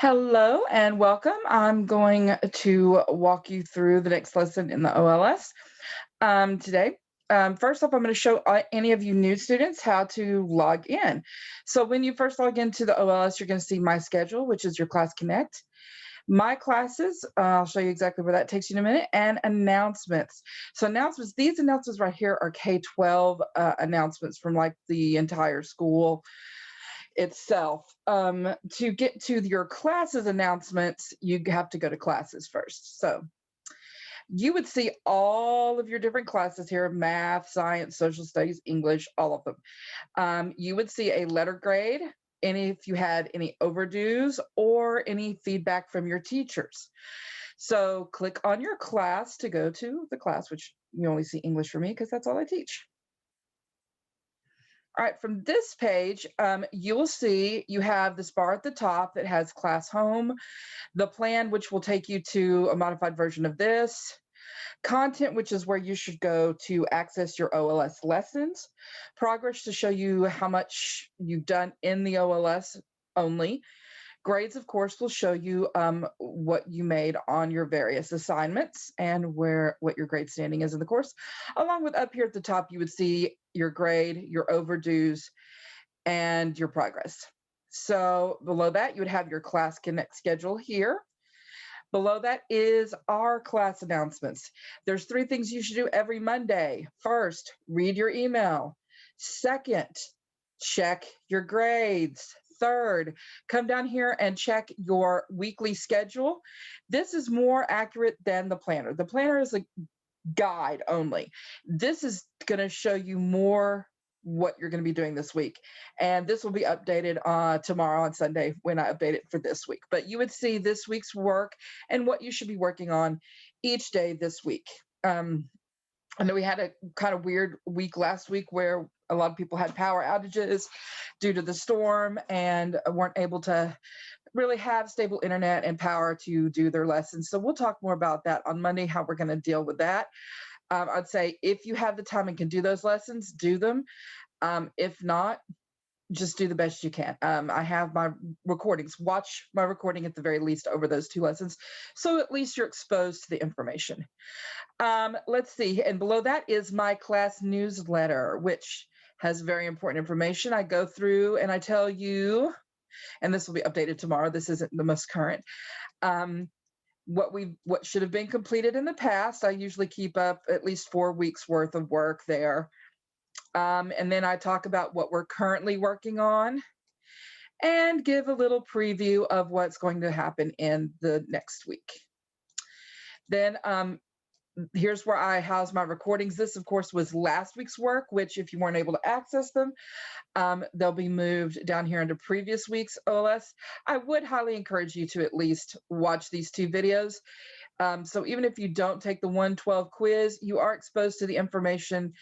Hello and welcome. I'm going to walk you through the next lesson in the OLS today. First off, I'm going to show any of you new students how to log in. So when you first log into the OLS, you're going to see My Schedule, which is your Class Connect. My Classes, I'll show you exactly where that takes you in a minute, and Announcements. So announcements, these announcements right here are K-12 announcements from like the entire school itself. To get to your classes announcements, you have to go to classes first. So you would see all of your different classes here: math, science, social studies, English, all of them. You would see a letter grade, and if you had any overdues or any feedback from your teachers. So click on your class to go to the class, which you only see English for me because that's all I teach. All right, from this page, you will see you have this bar at the top that has class home, the plan, which will take you to a modified version of this, content, which is where you should go to access your OLS lessons, progress to show you how much you've done in the OLS only. Grades, of course, will show you what you made on your various assignments and what your grade standing is in the course. Along with up here at the top, you would see your grade, your overdues, and your progress. So below that, you would have your Class Connect schedule here. Below that is our class announcements. There's 3 things you should do every Monday. First, read your email. Second, check your grades. Third, come down here and check your weekly schedule. This is more accurate than the planner. The planner is a guide only. This is going to show you more what you're going to be doing this week. And this will be updated tomorrow on Sunday when I update it for this week. But you would see this week's work and what you should be working on each day this week. I know we had a kind of weird week last week where a lot of people had power outages due to the storm and weren't able to really have stable internet and power to do their lessons. So we'll talk more about that on Monday, how we're going to deal with that. I'd say if you have the time and can do those lessons, do them. If not, just do the best you can. I have my recordings. Watch my recording at the very least over those 2 lessons, so at least you're exposed to the information. Let's see, and below that is my class newsletter, which has very important information. I go through and I tell you, and this will be updated tomorrow. This isn't the most current. What should have been completed in the past. I usually keep up at least 4 weeks worth of work there. And then I talk about what we're currently working on and give a little preview of what's going to happen in the next week. Then here's where I house my recordings. This, of course, was last week's work, which if you weren't able to access them, they'll be moved down here into previous week's OLS. I would highly encourage you to at least watch these 2 videos. So even if you don't take the 112 quiz, you are exposed to the information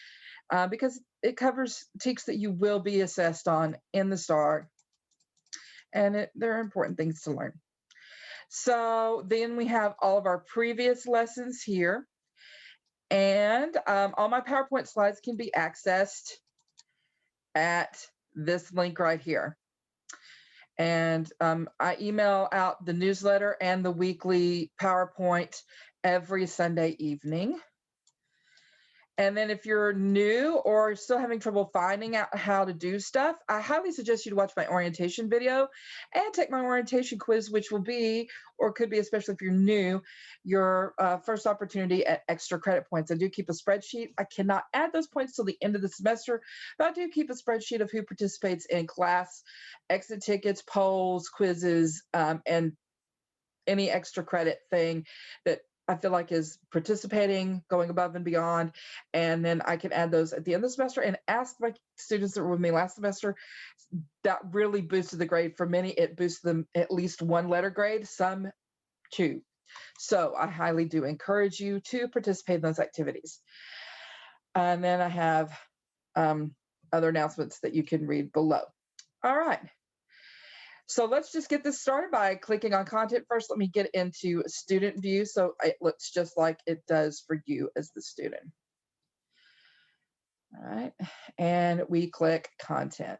because it covers TEKS that you will be assessed on in the STAR, and there are important things to learn. So then we have all of our previous lessons here, and all my PowerPoint slides can be accessed at this link right here. And I email out the newsletter and the weekly PowerPoint every Sunday evening. And then if you're new or still having trouble finding out how to do stuff, I highly suggest you to watch my orientation video and take my orientation quiz, which will be, or could be, especially if you're new, your first opportunity at extra credit points. I do keep a spreadsheet. I cannot add those points till the end of the semester, but I do keep a spreadsheet of who participates in class, exit tickets, polls, quizzes, and any extra credit thing that I feel like is participating, going above and beyond. And then I can add those at the end of the semester and ask my students that were with me last semester. That really boosted the grade. For many, it boosted them at least 1 letter grade, some 2. So I highly do encourage you to participate in those activities. And then I have other announcements that you can read below. All right. So let's just get this started by clicking on content first. Let me get into student view so it looks just like it does for you as the student. All right, and we click content.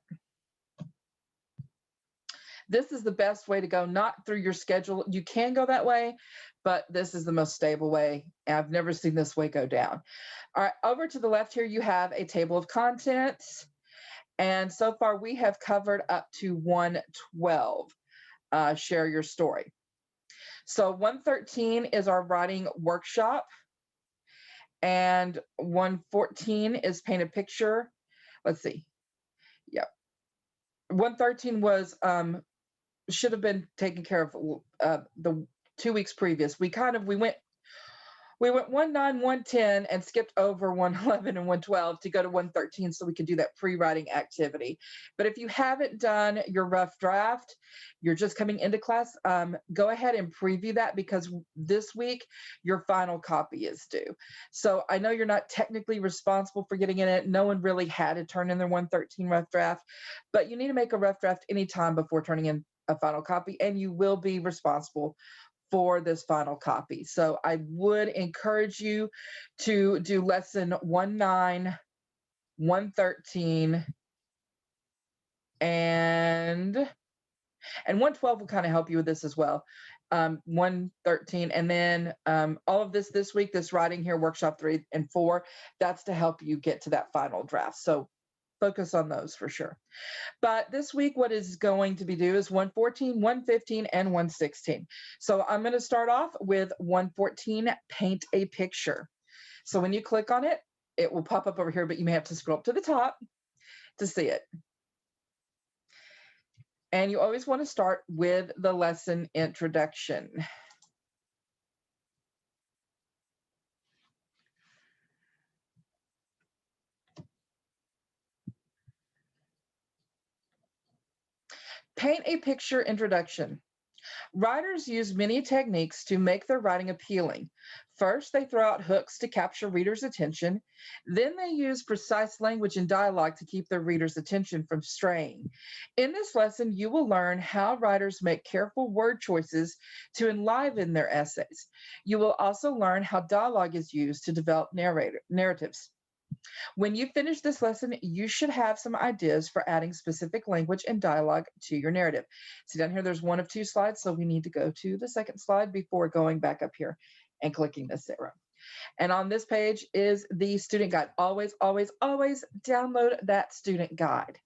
This is the best way to go, not through your schedule. You can go that way, but this is the most stable way. I've never seen this way go down. All right, over to the left here, you have a table of contents. And so far, we have covered up to 112. Share your story. So 113 is our writing workshop. And 114 is paint a picture. Let's see. Yep. 113 was should have been taken care of the 2 weeks previous. We went 1-9, 110 and skipped over 111 and 112 to go to 113 so we could do that pre-writing activity. But if you haven't done your rough draft, you're just coming into class, go ahead and preview that, because this week your final copy is due. So I know you're not technically responsible for getting in it. No one really had to turn in their 113 rough draft, but you need to make a rough draft anytime before turning in a final copy, and you will be responsible for this final copy. So I would encourage you to do lesson 1-9, 113, and 112 will kind of help you with this as well. 113, and then all of this week, this writing here, workshop 3 and 4, that's to help you get to that final draft. So focus on those for sure. But this week, what is going to be due is 114, 115, and 116. So I'm going to start off with 114, paint a picture. So when you click on it, it will pop up over here, but you may have to scroll up to the top to see it. And you always want to start with the lesson introduction. Paint a picture introduction. Writers use many techniques to make their writing appealing. First, they throw out hooks to capture readers' attention. Then they use precise language and dialogue to keep their readers' attention from straying. In this lesson, you will learn how writers make careful word choices to enliven their essays. You will also learn how dialogue is used to develop narratives. When you finish this lesson, you should have some ideas for adding specific language and dialogue to your narrative. See down here, there's one of 2 slides, so we need to go to the second slide before going back up here and clicking this arrow. And on this page is the student guide. Always, always, always download that student guide.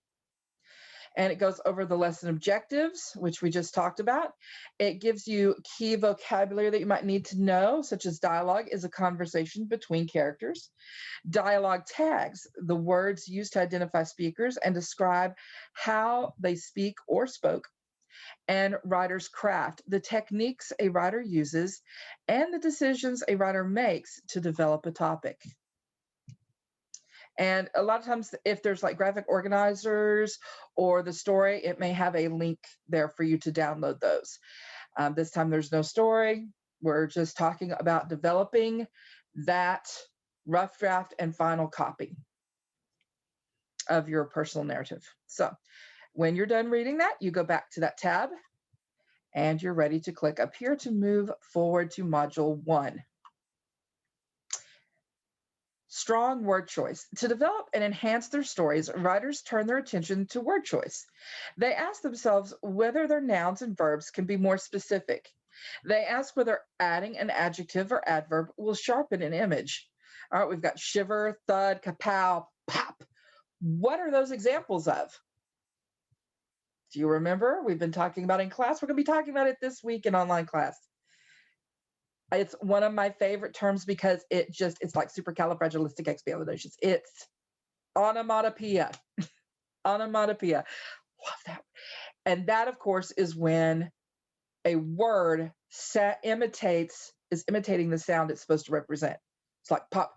And it goes over the lesson objectives, which we just talked about. It gives you key vocabulary that you might need to know, such as dialogue is a conversation between characters. Dialogue tags, the words used to identify speakers and describe how they speak or spoke. And writer's craft, the techniques a writer uses and the decisions a writer makes to develop a topic. And a lot of times, if there's like graphic organizers or the story, it may have a link there for you to download those. This time there's no story. We're just talking about developing that rough draft and final copy of your personal narrative. So when you're done reading that, you go back to that tab and you're ready to click up here to move forward to module 1. Strong word choice. To develop and enhance their stories, writers turn their attention to word choice. They ask themselves whether their nouns and verbs can be more specific. They ask whether adding an adjective or adverb will sharpen an image. All right, we've got shiver, thud, kapow, pop. What are those examples of? Do you remember? We've been talking about in class. We're going to be talking about it this week in online class. It's one of my favorite terms because it's like supercalifragilisticexpialidocious. It's onomatopoeia. Onomatopoeia. Love that. And that, of course, is when a word is imitating the sound it's supposed to represent. It's like pop.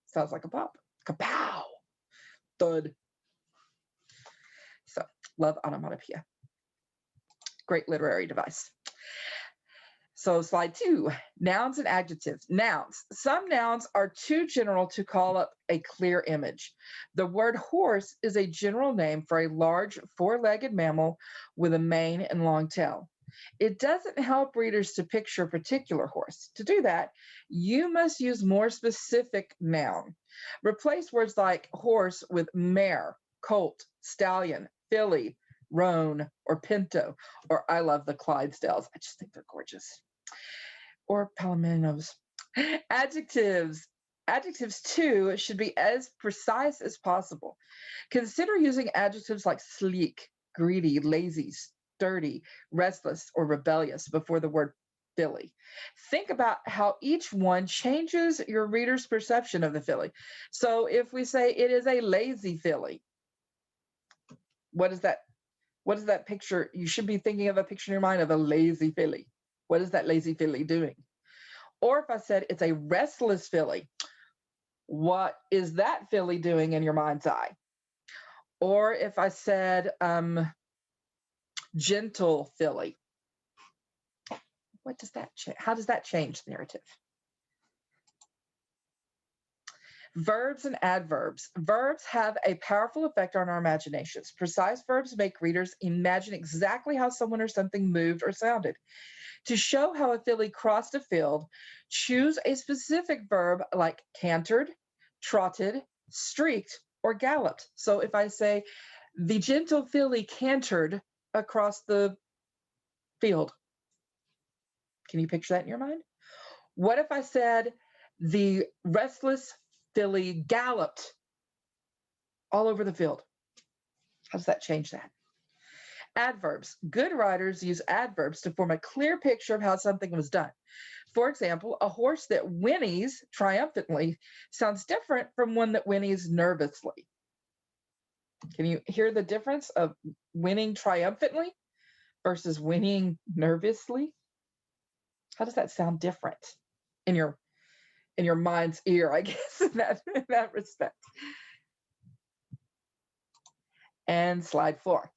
Sounds like a pop. Kapow. Thud. So, love onomatopoeia. Great literary device. So slide 2, nouns and adjectives. Nouns. Some nouns are too general to call up a clear image. The word horse is a general name for a large 4-legged mammal with a mane and long tail. It doesn't help readers to picture a particular horse. To do that, you must use more specific noun. Replace words like horse with mare, colt, stallion, filly, roan, or pinto, or I love the Clydesdales. I just think they're gorgeous. Or palominos. Adjectives. Adjectives, too, should be as precise as possible. Consider using adjectives like sleek, greedy, lazy, sturdy, restless, or rebellious before the word filly. Think about how each one changes your reader's perception of the filly. So if we say it is a lazy filly, what is that? What is that picture? You should be thinking of a picture in your mind of a lazy filly. What is that lazy filly doing? Or if I said it's a restless filly, what is that filly doing in your mind's eye? Or if I said gentle filly, what does that how does that change the narrative? Verbs and adverbs. Verbs have a powerful effect on our imaginations. Precise verbs make readers imagine exactly how someone or something moved or sounded. To show how a filly crossed a field, choose a specific verb like cantered, trotted, streaked, or galloped. So if I say, the gentle filly cantered across the field, can you picture that in your mind? What if I said, the restless filly galloped all over the field? How does that change that? Adverbs. Good writers use adverbs to form a clear picture of how something was done. For example, a horse that whinnies triumphantly sounds different from one that whinnies nervously. Can you hear the difference of whinnying triumphantly versus whinnying nervously? How does that sound different in your mind's ear, I guess, in that respect? And slide 4.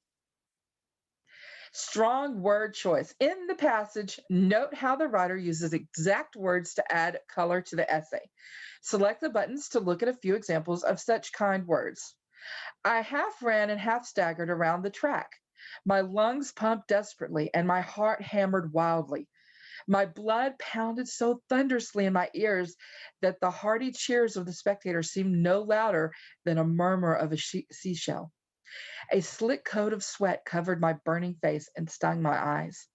Strong word choice. In the passage, note how the writer uses exact words to add color to the essay. Select the buttons to look at a few examples of such kind words. I half ran and half staggered around the track. My lungs pumped desperately and my heart hammered wildly. My blood pounded so thunderously in my ears that the hearty cheers of the spectators seemed no louder than a murmur of a seashell. A slick coat of sweat covered my burning face and stung my eyes.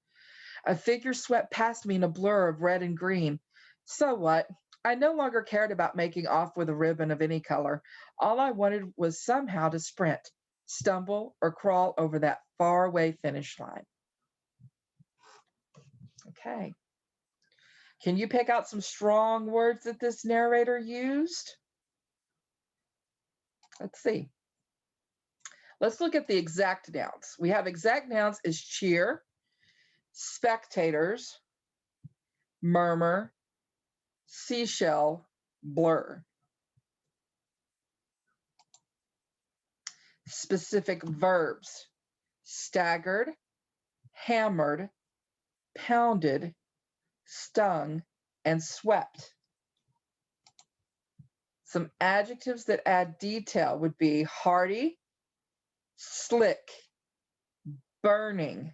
A figure swept past me in a blur of red and green. So what? I no longer cared about making off with a ribbon of any color. All I wanted was somehow to sprint, stumble, or crawl over that faraway finish line. Okay. Can you pick out some strong words that this narrator used? Let's see. Let's look at the exact nouns. We have exact nouns as cheer, spectators, murmur, seashell, blur. Specific verbs: staggered, hammered, pounded, stung, and swept. Some adjectives that add detail would be hearty, slick, burning,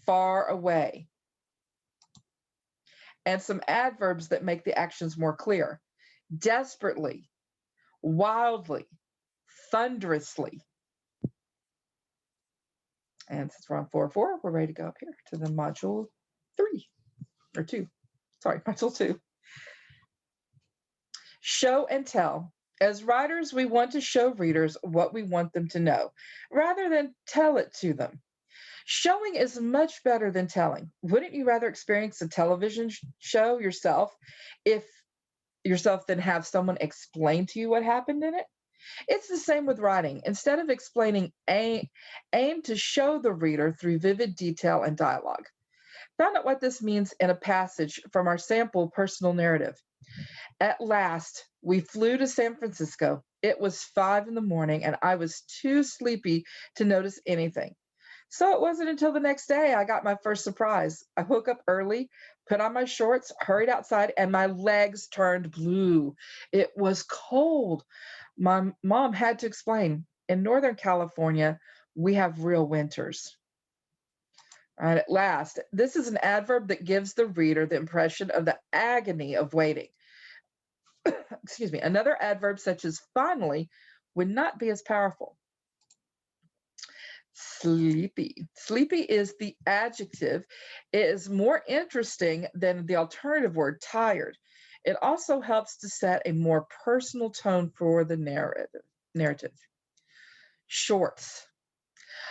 far away. And some adverbs that make the actions more clear: desperately, wildly, thunderously. And since we're on 4.4, we're ready to go up here to the module 3 or 2. Sorry, module 2. Show and tell. As writers, we want to show readers what we want them to know, rather than tell it to them. Showing is much better than telling. Wouldn't you rather experience a television show yourself than have someone explain to you what happened in it? It's the same with writing. Instead of explaining, aim to show the reader through vivid detail and dialogue. Found out what this means in a passage from our sample personal narrative. At last, we flew to San Francisco. It was 5 a.m, and I was too sleepy to notice anything. So it wasn't until the next day I got my first surprise. I woke up early, put on my shorts, hurried outside, and my legs turned blue. It was cold. My mom had to explain, in Northern California, we have real winters. All right, at last, this is an adverb that gives the reader the impression of the agony of waiting. Excuse me. Another adverb such as finally would not be as powerful. Sleepy. Sleepy is the adjective. It is more interesting than the alternative word, tired. It also helps to set a more personal tone for the narrative. Shorts.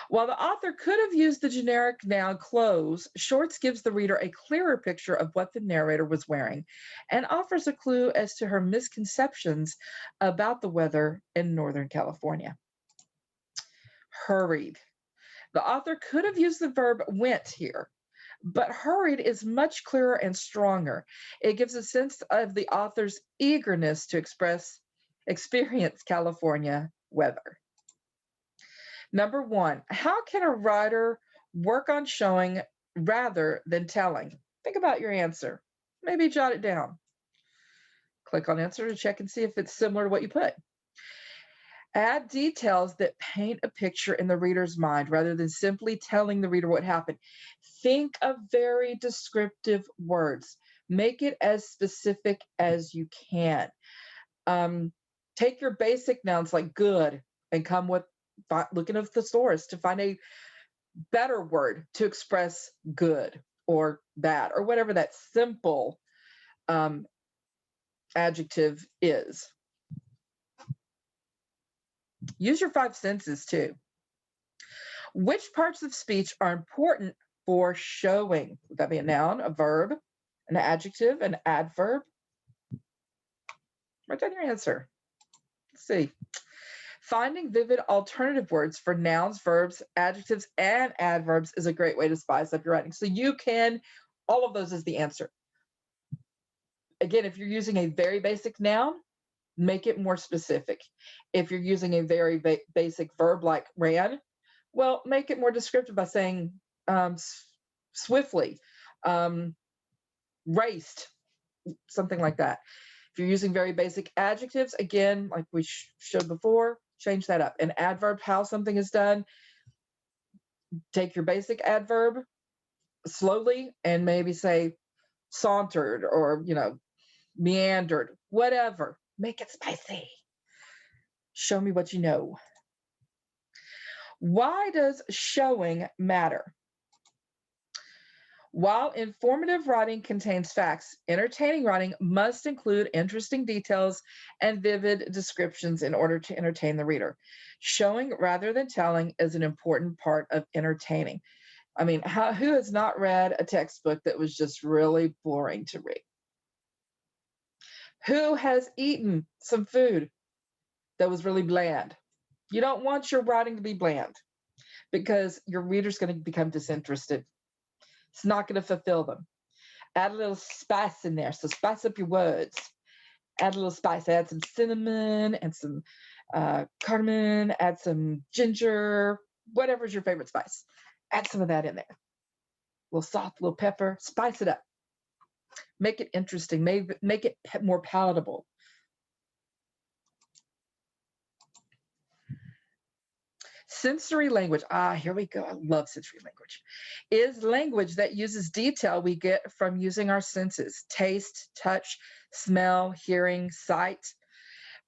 While the author could have used the generic noun clothes, shorts gives the reader a clearer picture of what the narrator was wearing and offers a clue as to her misconceptions about the weather in Northern California. Hurried. The author could have used the verb went here, but hurried is much clearer and stronger. It gives a sense of the author's eagerness to experience California weather. Number 1, how can a writer work on showing rather than telling? Think about your answer. Maybe jot it down. Click on answer to check and see if it's similar to what you put. Add details that paint a picture in the reader's mind rather than simply telling the reader what happened. Think of very descriptive words. Make it as specific as you can. Take your basic nouns like good and come with looking at the thesaurus to find a better word to express good or bad or whatever that simple adjective is. Use your 5 senses too. Which parts of speech are important for showing? Would that be a noun, a verb, an adjective, an adverb? Write down your answer. Let's see. Finding vivid alternative words for nouns, verbs, adjectives, and adverbs is a great way to spice up your writing. So you can, all of those is the answer. Again, if you're using a very basic noun, make it more specific. If you're using a very basic verb like ran, well, make it more descriptive by saying swiftly, raced, something like that. If you're using very basic adjectives, again, like we showed before, change that up. An adverb, how something is done, take your basic adverb slowly and maybe say sauntered or, meandered, whatever. Make it spicy. Show me what you know. Why does showing matter? While informative writing contains facts, entertaining writing must include interesting details and vivid descriptions in order to entertain the reader. Showing rather than telling is an important part of entertaining. I mean, who has not read a textbook that was just really boring to read? Who has eaten some food that was really bland? You don't want your writing to be bland because your reader's going to become disinterested. It's not going to fulfill them. Add a little spice in there. So spice up your words. Add a little spice. Add some cinnamon and some cardamom. Add some ginger. Whatever's your favorite spice. Add some of that in there. A little salt, a little pepper. Spice it up. Make it interesting. Make it more palatable. Sensory language, here we go. I love sensory language. Is language that uses detail we get from using our senses, taste, touch, smell, hearing, sight.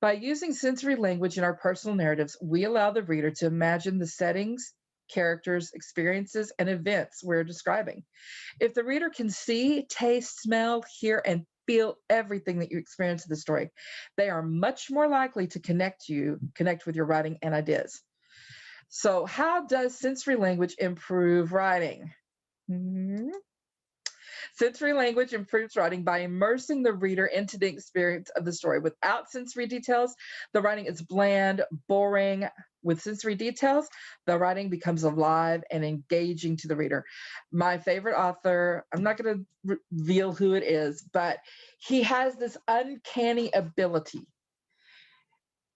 By using sensory language in our personal narratives, we allow the reader to imagine the settings, characters, experiences, and events we're describing. If the reader can see, taste, smell, hear, and feel everything that you experience in the story, they are much more likely to connect with your writing and ideas. So how does sensory language improve writing? Sensory language improves writing by immersing the reader into the experience of the story. Without sensory details, the writing is bland, boring. With sensory details, the writing becomes alive and engaging to the reader. My favorite author, I'm not going to reveal who it is, but he has this uncanny ability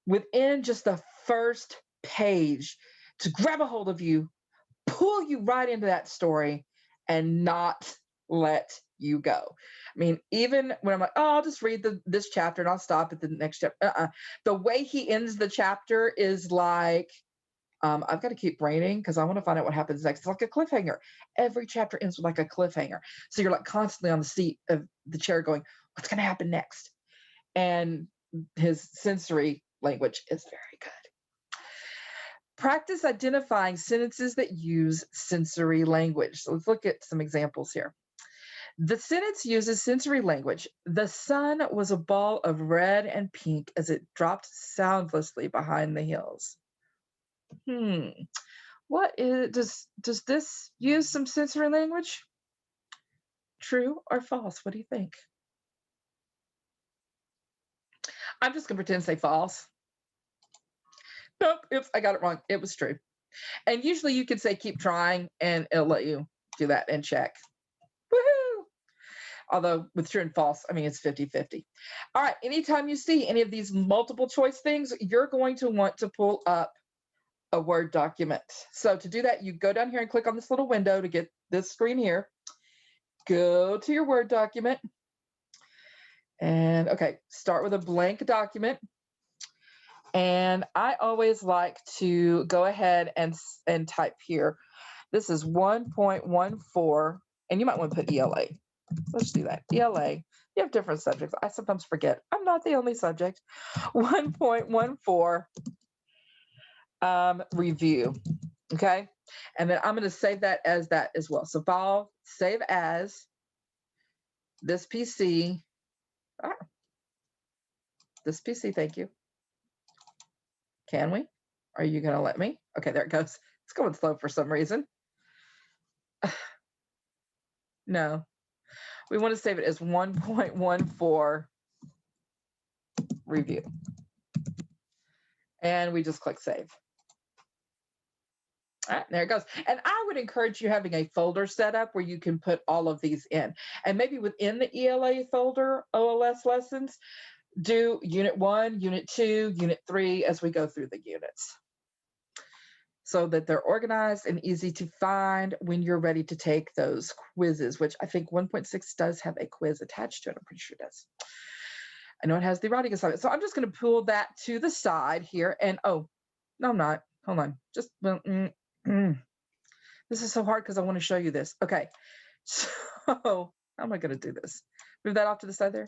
within just the first page to grab a hold of you, pull you right into that story, and not let you go. I mean, even when I'm like, oh, I'll just read this chapter and I'll stop at the next chapter. The way he ends the chapter is like, I've got to keep braining because I want to find out what happens next. It's like a cliffhanger. Every chapter ends with like a cliffhanger. So you're like constantly on the seat of the chair going, what's going to happen next? And his sensory language is very good. Practice identifying sentences that use sensory language. So let's look at some examples here. The sentence uses sensory language. The sun was a ball of red and pink as it dropped soundlessly behind the hills. What is does this use some sensory language? True or false? What do you think? I'm just gonna pretend to say false. Nope, oops, I got it wrong. It was true. And usually you can say keep trying and it'll let you do that and check. Woohoo! Although with true and false, I mean, it's 50-50. All right, anytime you see any of these multiple choice things, you're going to want to pull up a Word document. So to do that, you go down here and click on this little window to get this screen here. Go to your Word document. And okay, start with a blank document. And I always like to go ahead and type here. This is 1.14, and you might want to put ELA. Let's do that. ELA. You have different subjects. I sometimes forget. I'm not the only subject. 1.14 review. Okay. And then I'm going to save that as well. So file, save as this PC. This PC, thank you. Can we? Are you going to let me? Okay, there it goes. It's going slow for some reason. No. We want to save it as 1.14 review. And we just click save. All right, there it goes. And I would encourage you having a folder set up where you can put all of these in. And maybe within the ELA folder, OLS lessons, do Unit 1, Unit 2, Unit 3 as we go through the units, so that they're organized and easy to find when you're ready to take those quizzes, which I think 1.6 does have a quiz attached to it. I'm pretty sure it does. I know it has the writing assignment. So I'm just going to pull that to the side here. And oh, no, I'm not. Hold on. Just, this is so hard because I want to show you this. Okay. So how am I going to do this? Move that off to the side there.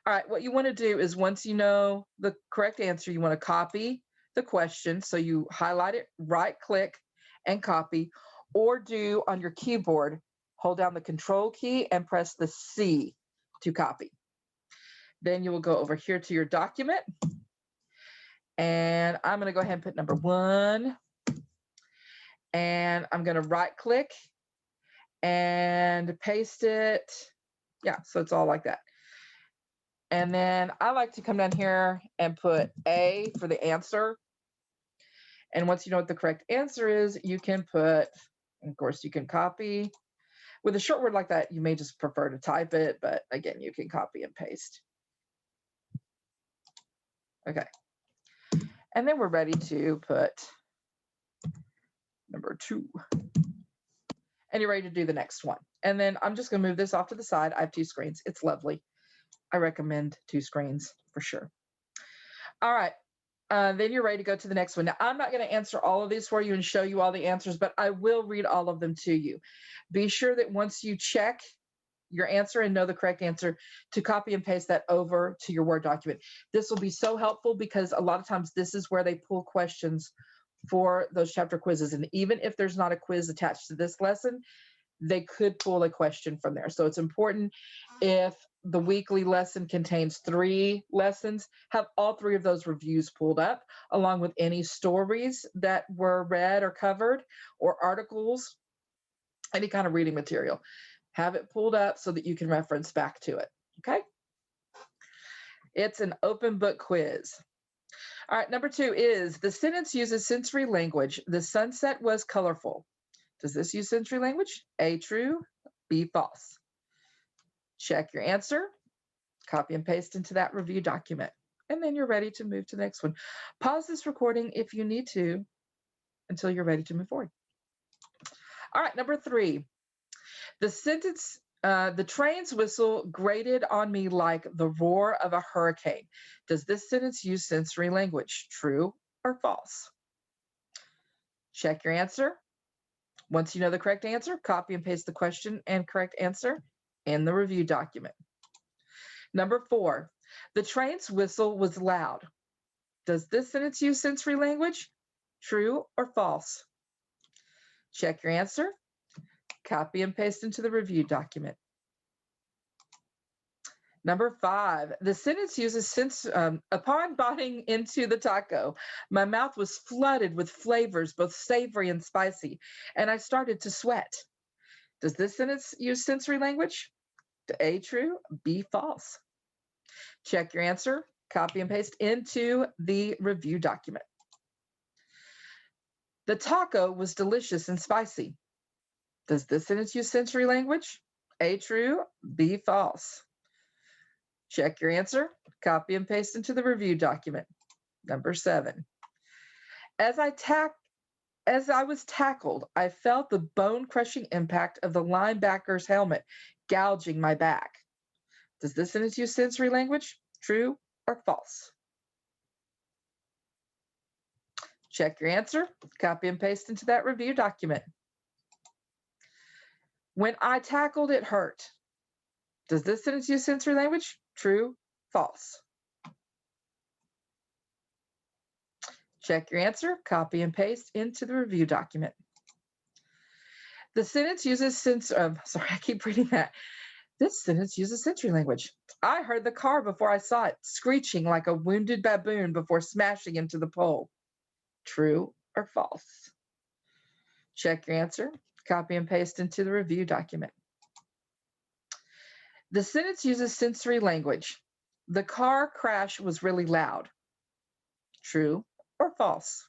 All right. What you want to do is once you know the correct answer, you want to copy the question. So you highlight it, right click and copy, or do on your keyboard, hold down the control key and press the C to copy. Then you will go over here to your document. And I'm going to go ahead and put number 1. And I'm going to right click and paste it. Yeah, so it's all like that. And then I like to come down here and put A for the answer. And once you know what the correct answer is, you can put, of course, you can copy. With a short word like that, you may just prefer to type it, but again, you can copy and paste. Okay. And then we're ready to put number 2. And you're ready to do the next one. And then I'm just going to move this off to the side. I have 2 screens. It's lovely. I recommend 2 screens for sure. All right. Then you're ready to go to the next one. Now, I'm not going to answer all of these for you and show you all the answers, but I will read all of them to you. Be sure that once you check your answer and know the correct answer, to copy and paste that over to your Word document. This will be so helpful because a lot of times this is where they pull questions for those chapter quizzes. And even if there's not a quiz attached to this lesson, they could pull a question from there. So it's important, if the weekly lesson contains 3 lessons, have all 3 of those reviews pulled up, along with any stories that were read or covered, or articles, any kind of reading material. Have it pulled up so that you can reference back to it. Okay? It's an open book quiz. All right, number 2 is the sentence uses sensory language. The sunset was colorful. Does this use sensory language? A, true, B, false. Check your answer, copy and paste into that review document, and then you're ready to move to the next one. Pause this recording if you need to until you're ready to move forward. All right, number 3. The sentence, the train's whistle grated on me like the roar of a hurricane. Does this sentence use sensory language? True or false? Check your answer. Once you know the correct answer, copy and paste the question and correct answer in the review document. Number 4, the train's whistle was loud. Does this sentence use sensory language? True or false? Check your answer. Copy and paste into the review document. Number 5, the sentence uses since upon biting into the taco, my mouth was flooded with flavors, both savory and spicy, and I started to sweat. Does this sentence use sensory language? A, true, B, false. Check your answer, copy and paste into the review document. The taco was delicious and spicy. Does this sentence use sensory language? A, true, B, false. Check your answer, copy and paste into the review document. Number 7. As I was tackled, I felt the bone-crushing impact of the linebacker's helmet gouging my back. Does this sentence use sensory language? True or false? Check your answer, copy and paste into that review document. When I tackled, it hurt. Does this sentence use sensory language? True, false? Check your answer, copy and paste into the review document. The sentence uses I keep reading that. This sentence uses sensory language. I heard the car before I saw it, screeching like a wounded baboon before smashing into the pole. True or false? Check your answer, copy and paste into the review document. The sentence uses sensory language. The car crash was really loud. True or false?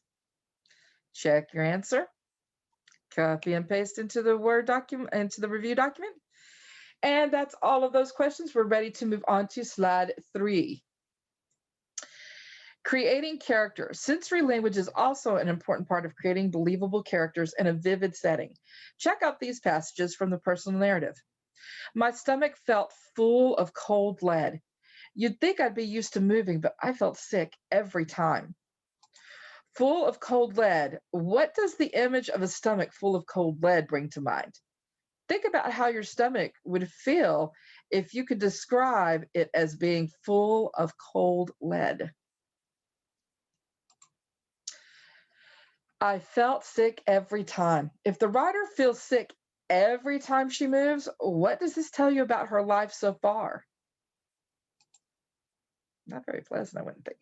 Check your answer. Copy and paste into the review document. And that's all of those questions. We're ready to move on to slide 3. Creating characters. Sensory language is also an important part of creating believable characters in a vivid setting. Check out these passages from the personal narrative. My stomach felt full of cold lead. You'd think I'd be used to moving, but I felt sick every time. Full of cold lead. What does the image of a stomach full of cold lead bring to mind? Think about how your stomach would feel if you could describe it as being full of cold lead. I felt sick every time. If the writer feels sick every time she moves, what does this tell you about her life so far? Not very pleasant, I wouldn't think.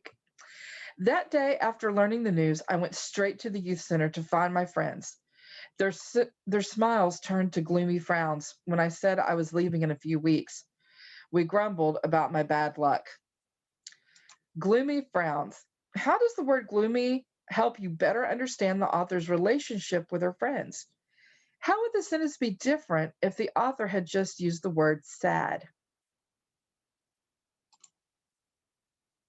That day, after learning the news, I went straight to the youth center to find my friends. Their smiles turned to gloomy frowns when I said I was leaving in a few weeks. We grumbled about my bad luck. Gloomy frowns. How does the word gloomy help you better understand the author's relationship with her friends? How would the sentence be different if the author had just used the word sad?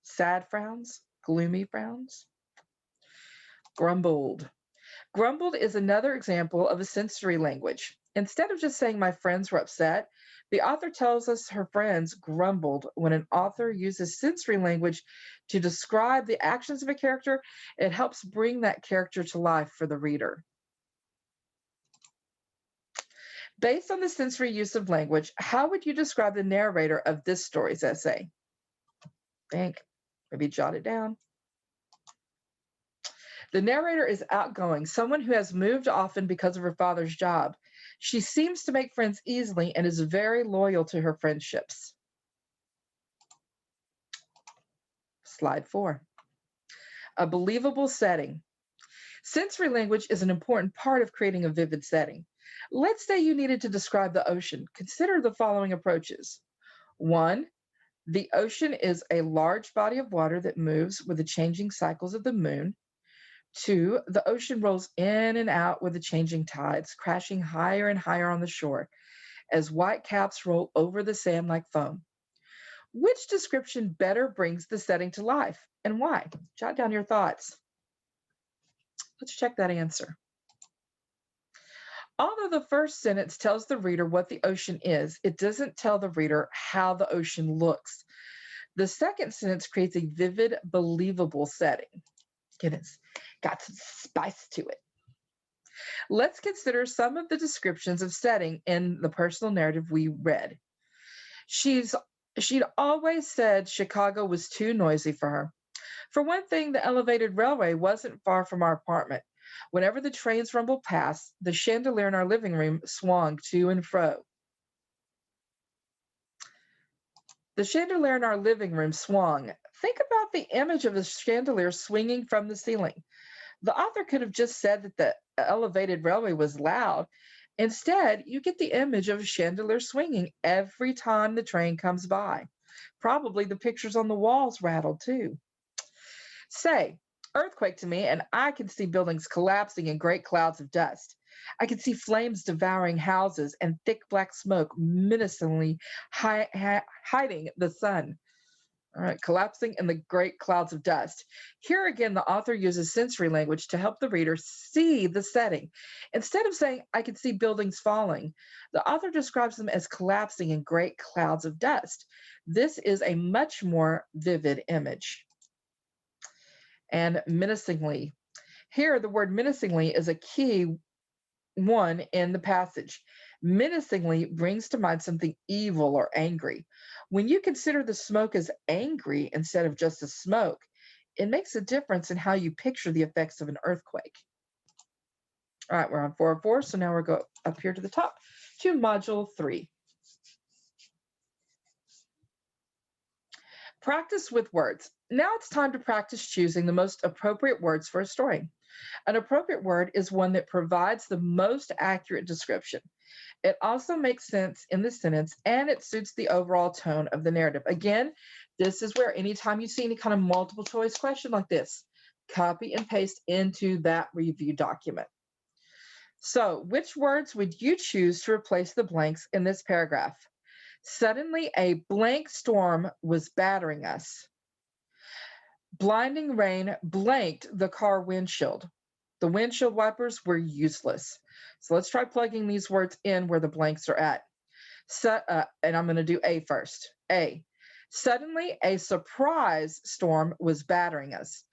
Sad frowns? Gloomy frowns? Grumbled. Grumbled is another example of a sensory language. Instead of just saying my friends were upset, the author tells us her friends grumbled. When an author uses sensory language to describe the actions of a character, it helps bring that character to life for the reader. Based on the sensory use of language, how would you describe the narrator of this story's essay? Think, maybe jot it down. The narrator is outgoing, someone who has moved often because of her father's job. She seems to make friends easily and is very loyal to her friendships. Slide 4. A believable setting. Sensory language is an important part of creating a vivid setting. Let's say you needed to describe the ocean. Consider the following approaches. 1, the ocean is a large body of water that moves with the changing cycles of the moon. 2, the ocean rolls in and out with the changing tides, crashing higher and higher on the shore as white caps roll over the sand like foam. Which description better brings the setting to life and why? Jot down your thoughts. Let's check that answer. Although the first sentence tells the reader what the ocean is, it doesn't tell the reader how the ocean looks. The second sentence creates a vivid, believable setting. It's got some spice to it. Let's consider some of the descriptions of setting in the personal narrative we read. She'd always said Chicago was too noisy for her. For one thing, the elevated railway wasn't far from our apartment. Whenever the trains rumbled past, the chandelier in our living room swung to and fro. The chandelier in our living room swung. Think about the image of the chandelier swinging from the ceiling. The author could have just said that the elevated railway was loud. Instead, you get the image of a chandelier swinging every time the train comes by. Probably the pictures on the walls rattled too. Say, earthquake to me, and I can see buildings collapsing in great clouds of dust. I can see flames devouring houses and thick black smoke menacingly hiding the sun. All right, collapsing in the great clouds of dust. Here again, the author uses sensory language to help the reader see the setting. Instead of saying, I can see buildings falling, the author describes them as collapsing in great clouds of dust. This is a much more vivid image. And menacingly. Here, the word menacingly is a key one in the passage. Menacingly brings to mind something evil or angry. When you consider the smoke as angry instead of just a smoke, it makes a difference in how you picture the effects of an earthquake. All right, we're on 404, so now we'll go up here to the top to Module 3. Practice with words. Now it's time to practice choosing the most appropriate words for a story. An appropriate word is one that provides the most accurate description. It also makes sense in the sentence and it suits the overall tone of the narrative. Again, this is where anytime you see any kind of multiple choice question like this, copy and paste into that review document. So, which words would you choose to replace the blanks in this paragraph? Suddenly, a blank storm was battering us. Blinding rain blanked the car windshield. The windshield wipers were useless. So let's try plugging these words in where the blanks are at. And I'm going to do A first. A. Suddenly, a surprise storm was battering us.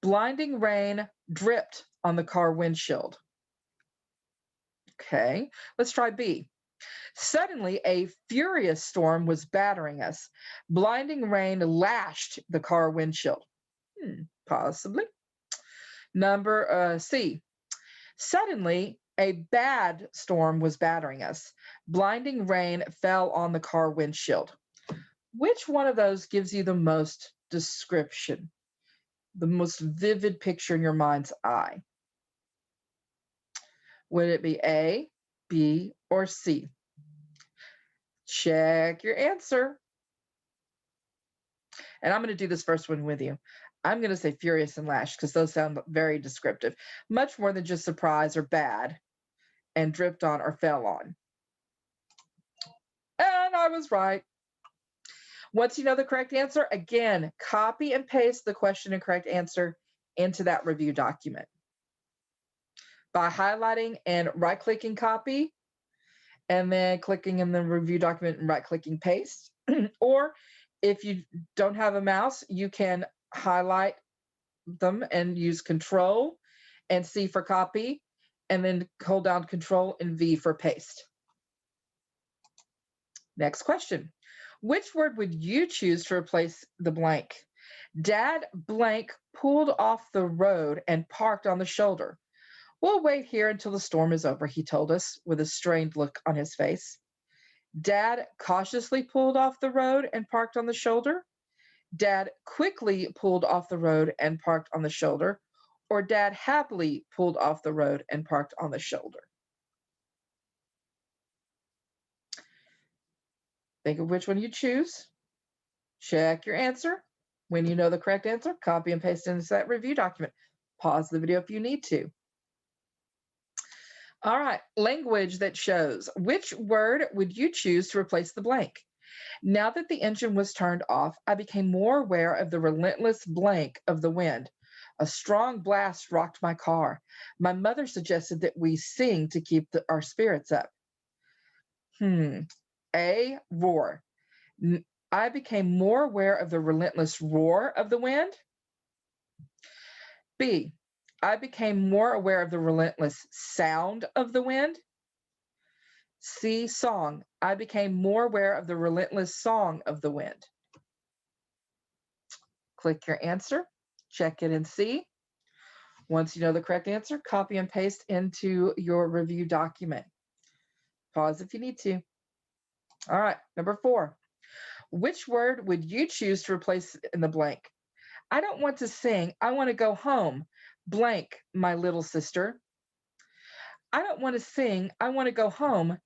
Blinding rain dripped on the car windshield. Okay, let's try B. Suddenly, a furious storm was battering us. Blinding rain lashed the car windshield. Possibly. Number C. Suddenly, a bad storm was battering us. Blinding rain fell on the car windshield. Which one of those gives you the most description, the most vivid picture in your mind's eye? Would it be A, B, or C? Check your answer. And I'm going to do this first one with you. I'm going to say furious and lashed because those sound very descriptive, much more than just surprise or bad and dripped on or fell on. And I was right. Once you know the correct answer, again, copy and paste the question and correct answer into that review document. By highlighting and right-clicking copy, and then clicking in the review document and right-clicking paste. Or if you don't have a mouse, you can highlight them and use Control and C for copy, and then hold down Control and V for paste. Next question. Which word would you choose to replace the blank? Dad blank pulled off the road and parked on the shoulder. We'll wait here until the storm is over, he told us with a strained look on his face. Dad cautiously pulled off the road and parked on the shoulder. Dad quickly pulled off the road and parked on the shoulder. Or Dad happily pulled off the road and parked on the shoulder. Think of which one you choose. Check your answer. When you know the correct answer, copy and paste into that review document. Pause the video if you need to. All right, language that shows. Which word would you choose to replace the blank? Now that the engine was turned off, I became more aware of the relentless blank of the wind. A strong blast rocked my car. My mother suggested that we sing to keep our spirits up. A, roar. I became more aware of the relentless roar of the wind. B, I became more aware of the relentless sound of the wind. C, song. I became more aware of the relentless song of the wind. Click your answer check it and see. Once you know the correct answer, copy and paste into your review document. Pause if you need to. All right, number 4. Which word would you choose to replace in the blank? I don't want to sing. I want to go home. Blank, my little sister. I don't want to sing. I want to go home.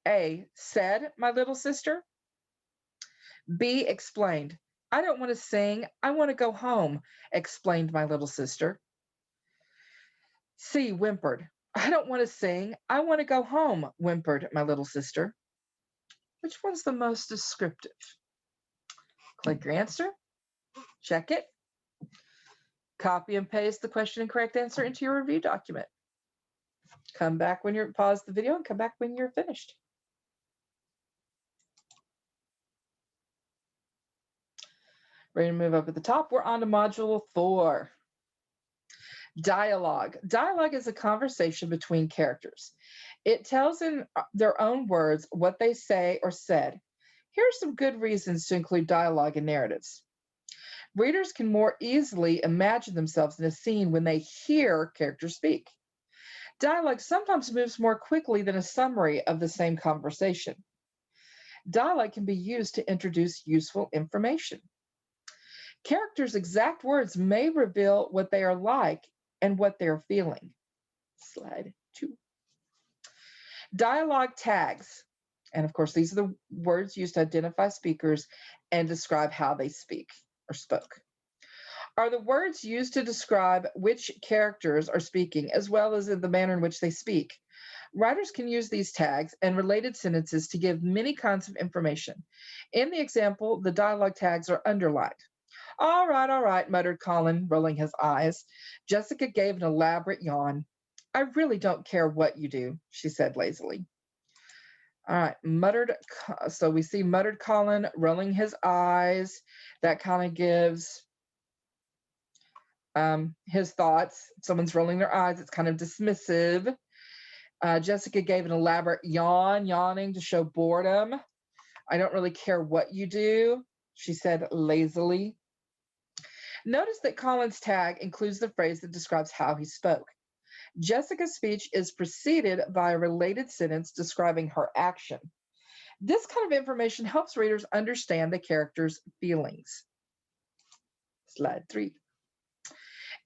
A, said my little sister. B, explained. I don't want to sing. I want to go home, explained my little sister. C, whimpered. I don't want to sing. I want to go home, whimpered my little sister. Which one's the most descriptive? Click your answer. Check it. Copy and paste the question and correct answer into your review document. Come back when you're, pause the video and come back when you're finished. Ready to move up at the top? We're on to module 4. Dialogue. Dialogue is a conversation between characters. It tells in their own words what they say or said. Here are some good reasons to include dialogue in narratives. Readers can more easily imagine themselves in a scene when they hear characters speak. Dialogue sometimes moves more quickly than a summary of the same conversation. Dialogue can be used to introduce useful information. Characters' exact words may reveal what they are like and what they're feeling. Slide 2. Dialogue tags. And of course, these are the words used to identify speakers and describe how they speak or spoke. Are the words used to describe which characters are speaking, as well as in the manner in which they speak. Writers can use these tags and related sentences to give many kinds of information. In the example, the dialogue tags are underlined. All right, muttered Colin, rolling his eyes. Jessica gave an elaborate yawn. I really don't care what you do, she said lazily. All right, muttered. So we see muttered Colin rolling his eyes. That kind of gives his thoughts. If someone's rolling their eyes, it's kind of dismissive. Jessica gave an elaborate yawn, yawning to show boredom. I don't really care what you do, she said lazily. Notice that Colin's tag includes the phrase that describes how he spoke. Jessica's speech is preceded by a related sentence describing her action. This kind of information helps readers understand the character's feelings. Slide 3.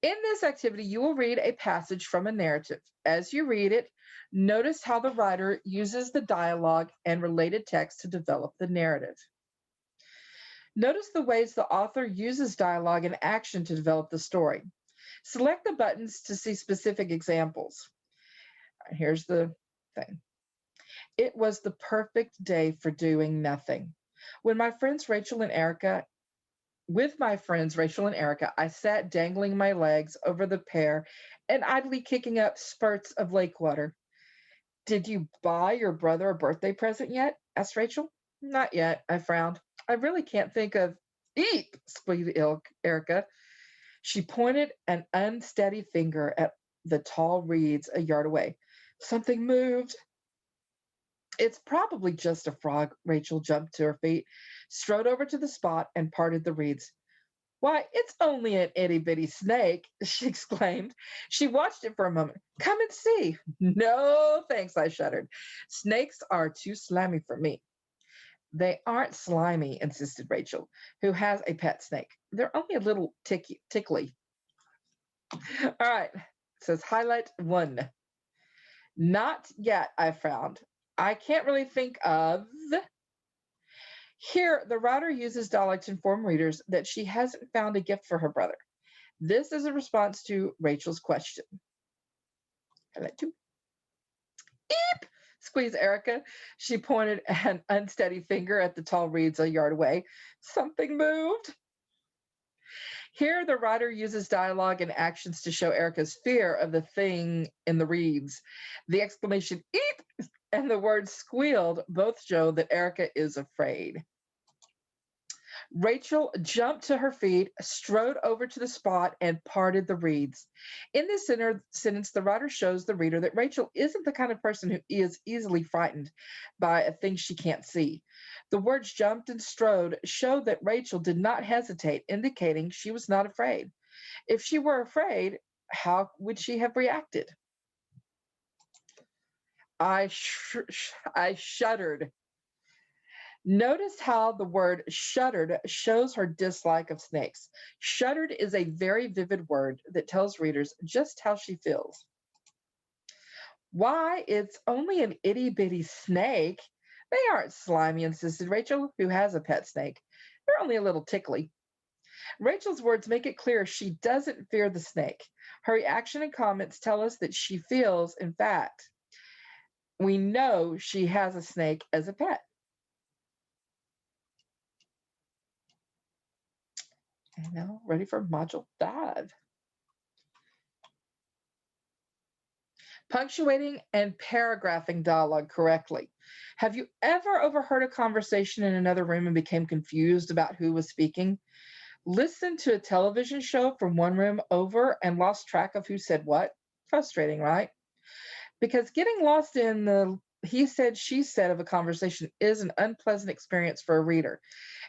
In this activity, you will read a passage from a narrative. As you read it, notice how the writer uses the dialogue and related text to develop the narrative. Notice the ways the author uses dialogue and action to develop the story. Select the buttons to see specific examples. Here's the thing. It was the perfect day for doing nothing. With my friends Rachel and Erica, I sat dangling my legs over the pair and idly kicking up spurts of lake water. Did you buy your brother a birthday present yet? Asked Rachel. Not yet, I frowned. I really can't think of. Eep, squeaked Erica. She pointed an unsteady finger at the tall reeds a yard away. Something moved. It's probably just a frog. Rachel jumped to her feet, strode over to the spot, and parted the reeds. Why, it's only an itty-bitty snake, she exclaimed. She watched it for a moment. Come and see. No, thanks, I shuddered. Snakes are too slimy for me. They aren't slimy, insisted Rachel, who has a pet snake. They're only a little tickly. All right, it says highlight 1. Not yet, I frowned. I can't really think of. Here, the writer uses dialogue to inform readers that she hasn't found a gift for her brother. This is a response to Rachel's question. Highlight 2. Eep, squeezed Erica. She pointed an unsteady finger at the tall reeds a yard away. Something moved. Here, the writer uses dialogue and actions to show Erica's fear of the thing in the reeds. The exclamation, eep, and the word squealed both show that Erica is afraid. Rachel jumped to her feet, strode over to the spot, and parted the reeds. In this sentence, the writer shows the reader that Rachel isn't the kind of person who is easily frightened by a thing she can't see. The words jumped and strode show that Rachel did not hesitate, indicating she was not afraid. If she were afraid, how would she have reacted? I shuddered. Notice how the word shuddered shows her dislike of snakes. Shuddered is a very vivid word that tells readers just how she feels. Why, it's only an itty bitty snake. They aren't slimy, insisted Rachel, who has a pet snake. They're only a little tickly. Rachel's words make it clear she doesn't fear the snake. Her reaction and comments tell us that she feels, in fact, we know she has a snake as a pet. And now, ready for Module 5. Punctuating and paragraphing dialogue correctly. Have you ever overheard a conversation in another room and became confused about who was speaking? Listened to a television show from one room over and lost track of who said what? Frustrating, right? Because getting lost in the he said, she said of a conversation is an unpleasant experience for a reader.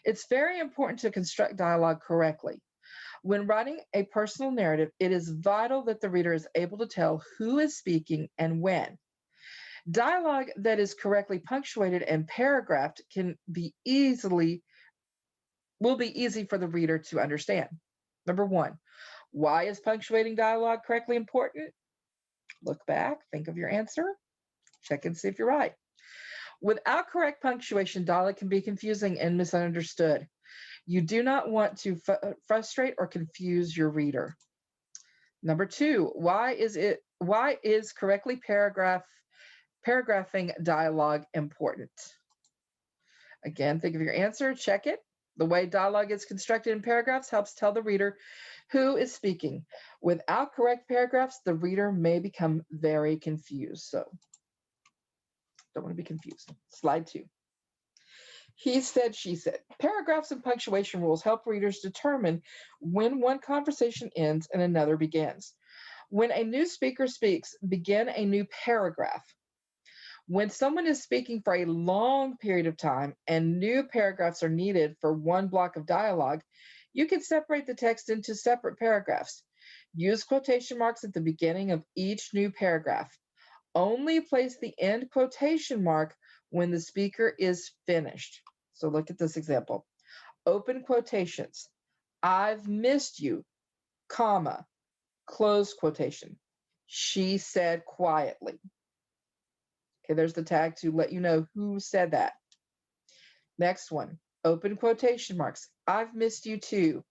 It's very important to construct dialogue correctly. When writing a personal narrative, it is vital that the reader is able to tell who is speaking and when. Dialogue that is correctly punctuated and paragraphed will be easy for the reader to understand. Number 1, why is punctuating dialogue correctly important? Look back, think of your answer, check and see if you're right. Without correct punctuation, dialogue can be confusing and misunderstood. You do not want to frustrate or confuse your reader. Number 2, why is correctly paragraphing dialogue important? Again, think of your answer, check it. The way dialogue is constructed in paragraphs helps tell the reader who is speaking. Without correct paragraphs, the reader may become very confused. So, don't want to be confused. Slide 2. He said, she said. Paragraphs and punctuation rules help readers determine when one conversation ends and another begins. When a new speaker speaks, begin a new paragraph. When someone is speaking for a long period of time and new paragraphs are needed for one block of dialogue, you can separate the text into separate paragraphs. Use quotation marks at the beginning of each new paragraph. Only place the end quotation mark when the speaker is finished. So look at this example. Open quotations. I've missed you, comma, close quotation. She said quietly. Okay, there's the tag to let you know who said that. Next one, open quotation marks. I've missed you too,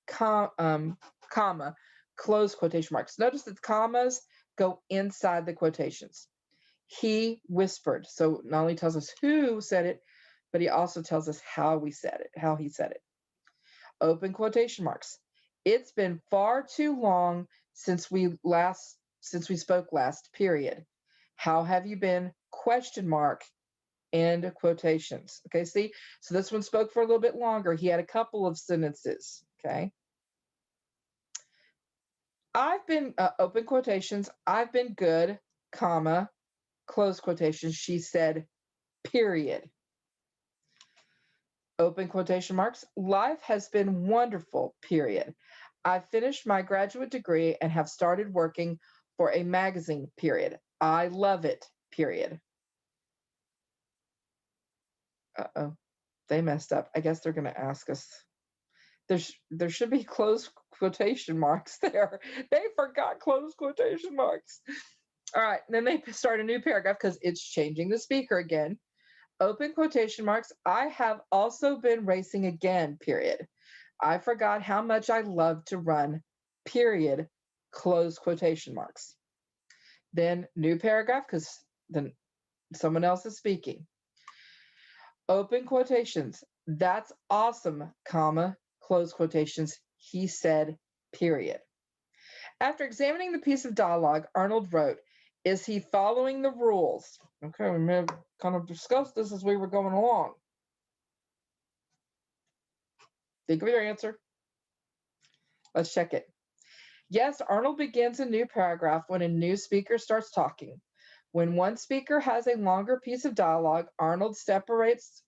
comma, close quotation marks. Notice that the commas go inside the quotations. He whispered. So not only tells us who said it, but he also tells us how he said it. Open quotation marks. It's been far too long since we spoke last, period. How have you been? Question mark, end quotations. Okay, see? So this one spoke for a little bit longer. He had a couple of sentences, okay? I've been, open quotations, I've been good, comma, close quotations, she said, period. Open quotation marks, life has been wonderful, period. I finished my graduate degree and have started working for a magazine, period. I love it, period. Uh-oh, they messed up. I guess they're going to ask us. There should be close quotation marks there. They forgot close quotation marks. All right, then they start a new paragraph because it's changing the speaker again. Open quotation marks. I have also been racing again, period. I forgot how much I love to run, period. Close quotation marks. Then new paragraph because then someone else is speaking. Open quotations. That's awesome, comma, close quotations. He said, period. After examining the piece of dialogue, Arnold wrote, is he following the rules? Okay, we may have kind of discussed this as we were going along. Think of your answer. Let's check it. Yes, Arnold begins a new paragraph when a new speaker starts talking. When one speaker has a longer piece of dialogue, Arnold separates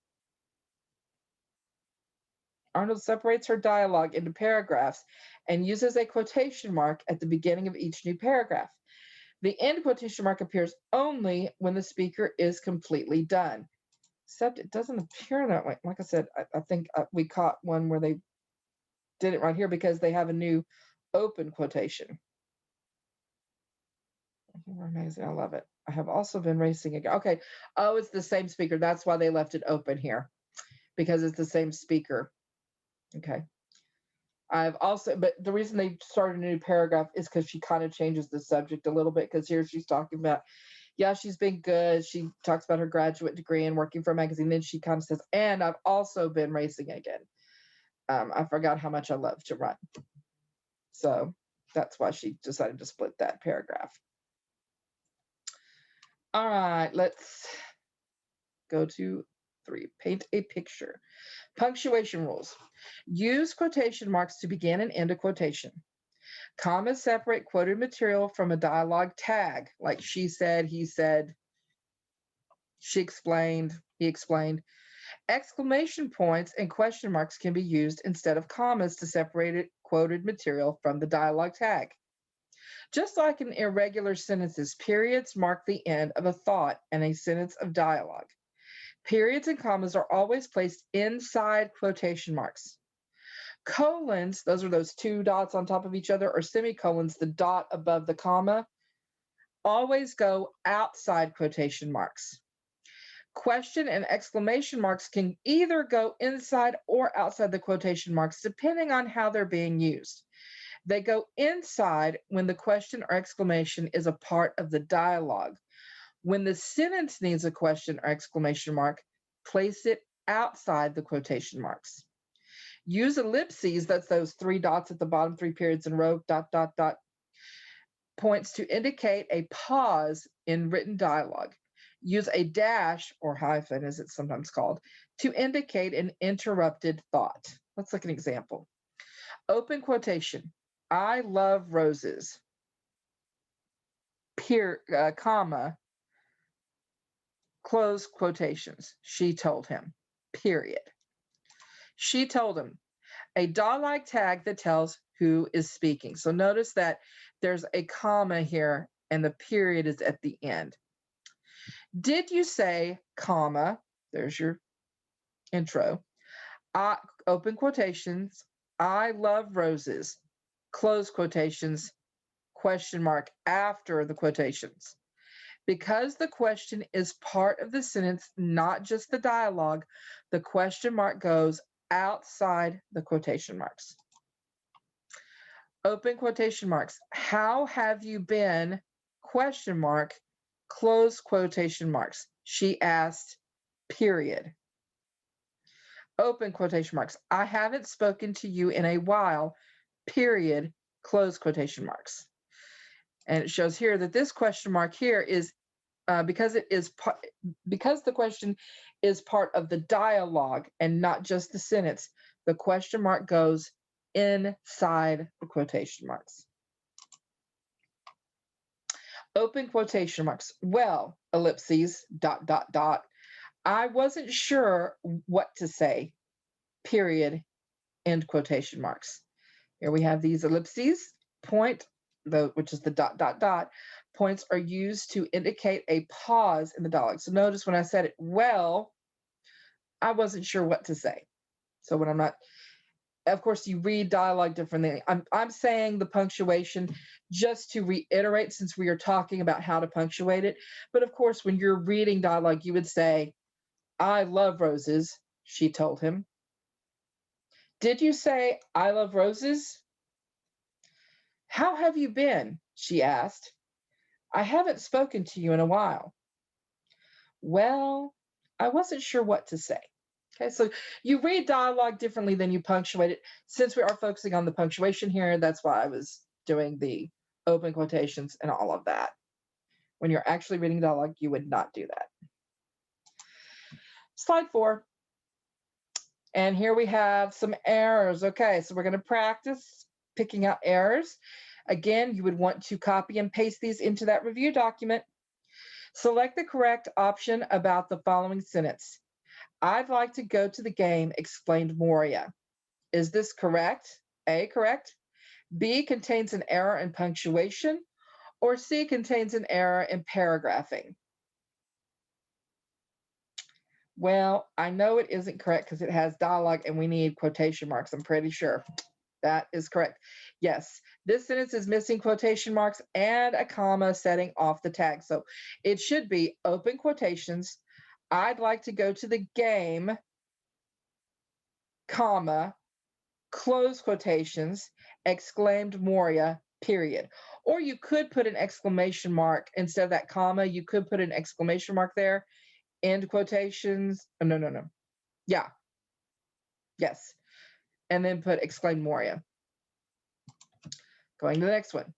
Arnold separates her dialogue into paragraphs and uses a quotation mark at the beginning of each new paragraph. The end quotation mark appears only when the speaker is completely done. Except it doesn't appear that way. Like I said, I think we caught one where they did it right here because they have a new open quotation. Amazing. I love it. I have also been racing again. Okay. Oh, it's the same speaker. That's why they left it open here, because it's the same speaker. Okay. I've also, but the reason they started a new paragraph is because she kind of changes the subject a little bit, because here she's talking about, yeah, she's been good. She talks about her graduate degree and working for a magazine. Then she kind of says, and I've also been racing again. I forgot how much I love to run. So that's why she decided to split that paragraph. All right, let's go to 3. Paint a picture. Punctuation rules. Use quotation marks to begin and end a quotation. Commas separate quoted material from a dialogue tag, like she said, he said, she explained, he explained. Exclamation points and question marks can be used instead of commas to separate quoted material from the dialogue tag. Just like in irregular sentences, periods mark the end of a thought and a sentence of dialogue. Periods and commas are always placed inside quotation marks. Colons, those are those 2 dots on top of each other, or semicolons, the dot above the comma, always go outside quotation marks. Question and exclamation marks can either go inside or outside the quotation marks, depending on how they're being used. They go inside when the question or exclamation is a part of the dialogue. When the sentence needs a question or exclamation mark, place it outside the quotation marks. Use ellipses, that's those 3 dots at the bottom, 3 periods in a row, dot, dot, dot, points to indicate a pause in written dialogue. Use a dash, or hyphen as it's sometimes called, to indicate an interrupted thought. Let's look at an example. Open quotation. I love roses. Comma, close quotations. She told him. Period. She told him. A dialogue tag that tells who is speaking. So notice that there's a comma here and the period is at the end. Did you say, comma, there's your intro, open quotations, I love roses, close quotations, question mark after the quotations. Because the question is part of the sentence, not just the dialogue, the question mark goes outside the quotation marks. Open quotation marks. How have you been? Question mark, close quotation marks. She asked, period. Open quotation marks. I haven't spoken to you in a while, period, close quotation marks. And it shows here that this question mark here is because the question is part of the dialogue and not just the sentence, the question mark goes inside the quotation marks. Open quotation marks. Well, ellipses, dot, dot, dot. I wasn't sure what to say, period, end quotation marks. Here we have these ellipses, point, which is the dot, dot, dot. Points are used to indicate a pause in the dialogue. So notice when I said it, well, I wasn't sure what to say. So when I'm not, of course, you read dialogue differently. I'm saying the punctuation just to reiterate, since we are talking about how to punctuate it. But of course, when you're reading dialogue, you would say, I love roses, she told him. Did you say, I love roses? How have you been? She asked. I haven't spoken to you in a while. Well, I wasn't sure what to say. Okay, so you read dialogue differently than you punctuate it. Since we are focusing on the punctuation here, that's why I was doing the open quotations and all of that. When you're actually reading dialogue, you would not do that. Slide 4. And here we have some errors. Okay, so we're going to practice picking out errors. Again, you would want to copy and paste these into that review document. Select the correct option about the following sentence. I'd like to go to the game, explained Moria. Is this correct? A, correct. B, contains an error in punctuation. Or C, contains an error in paragraphing. Well, I know it isn't correct because it has dialogue and we need quotation marks, I'm pretty sure. That is correct. Yes, this sentence is missing quotation marks and a comma setting off the tag. So it should be open quotations. I'd like to go to the game, comma, close quotations, exclaimed Moria, period. Or you could put an exclamation mark instead of that comma. You could put an exclamation mark there, end quotations. Oh, no. Yeah. Yes. And then put exclaimed Moria. Going to the next one.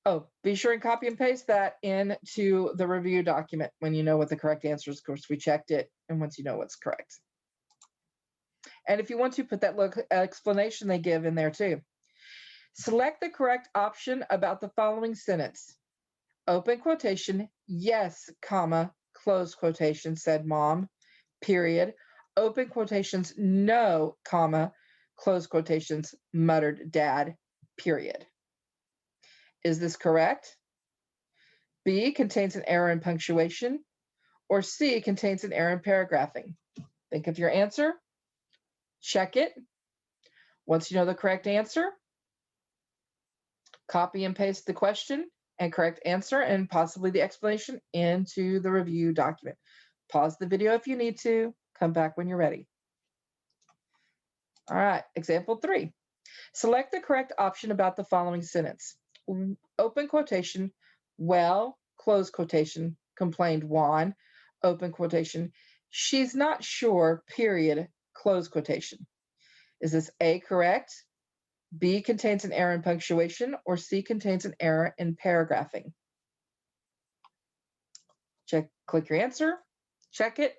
Oh, be sure and copy and paste that into the review document when you know what the correct answer is. Of course, we checked it, and once you know what's correct. And if you want to, put that little explanation they give in there too. Select the correct option about the following sentence. Open quotation, yes, comma, close quotation, said mom, period. Open quotations, no, comma, close quotations, muttered dad, period. Is this correct? B, contains an error in punctuation. Or C, contains an error in paragraphing. Think of your answer. Check it. Once you know the correct answer, copy and paste the question and correct answer and possibly the explanation into the review document. Pause the video if you need to. Come back when you're ready. All right, example 3. Select the correct option about the following sentence. Open quotation, well, close quotation, complained Juan, open quotation, she's not sure, period, close quotation. Is this A, correct? B, contains an error in punctuation, or C, contains an error in paragraphing? Click your answer, check it.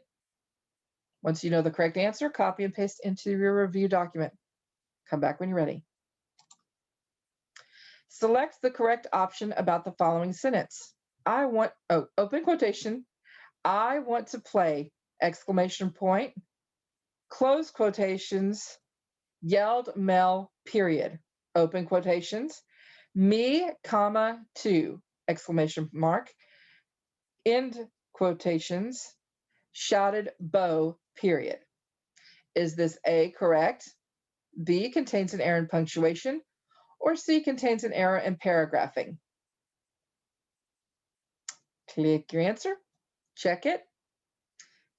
Once you know the correct answer, copy and paste into your review document. Come back when you're ready. Select the correct option about the following sentence. Open quotation, I want to play, exclamation point, close quotations, yelled Mel, period, open quotations, me, comma, too, exclamation mark, end quotations, shouted Bo, period. Is this A, correct? B, contains an error in punctuation, or C, contains an error in paragraphing? Click your answer, check it,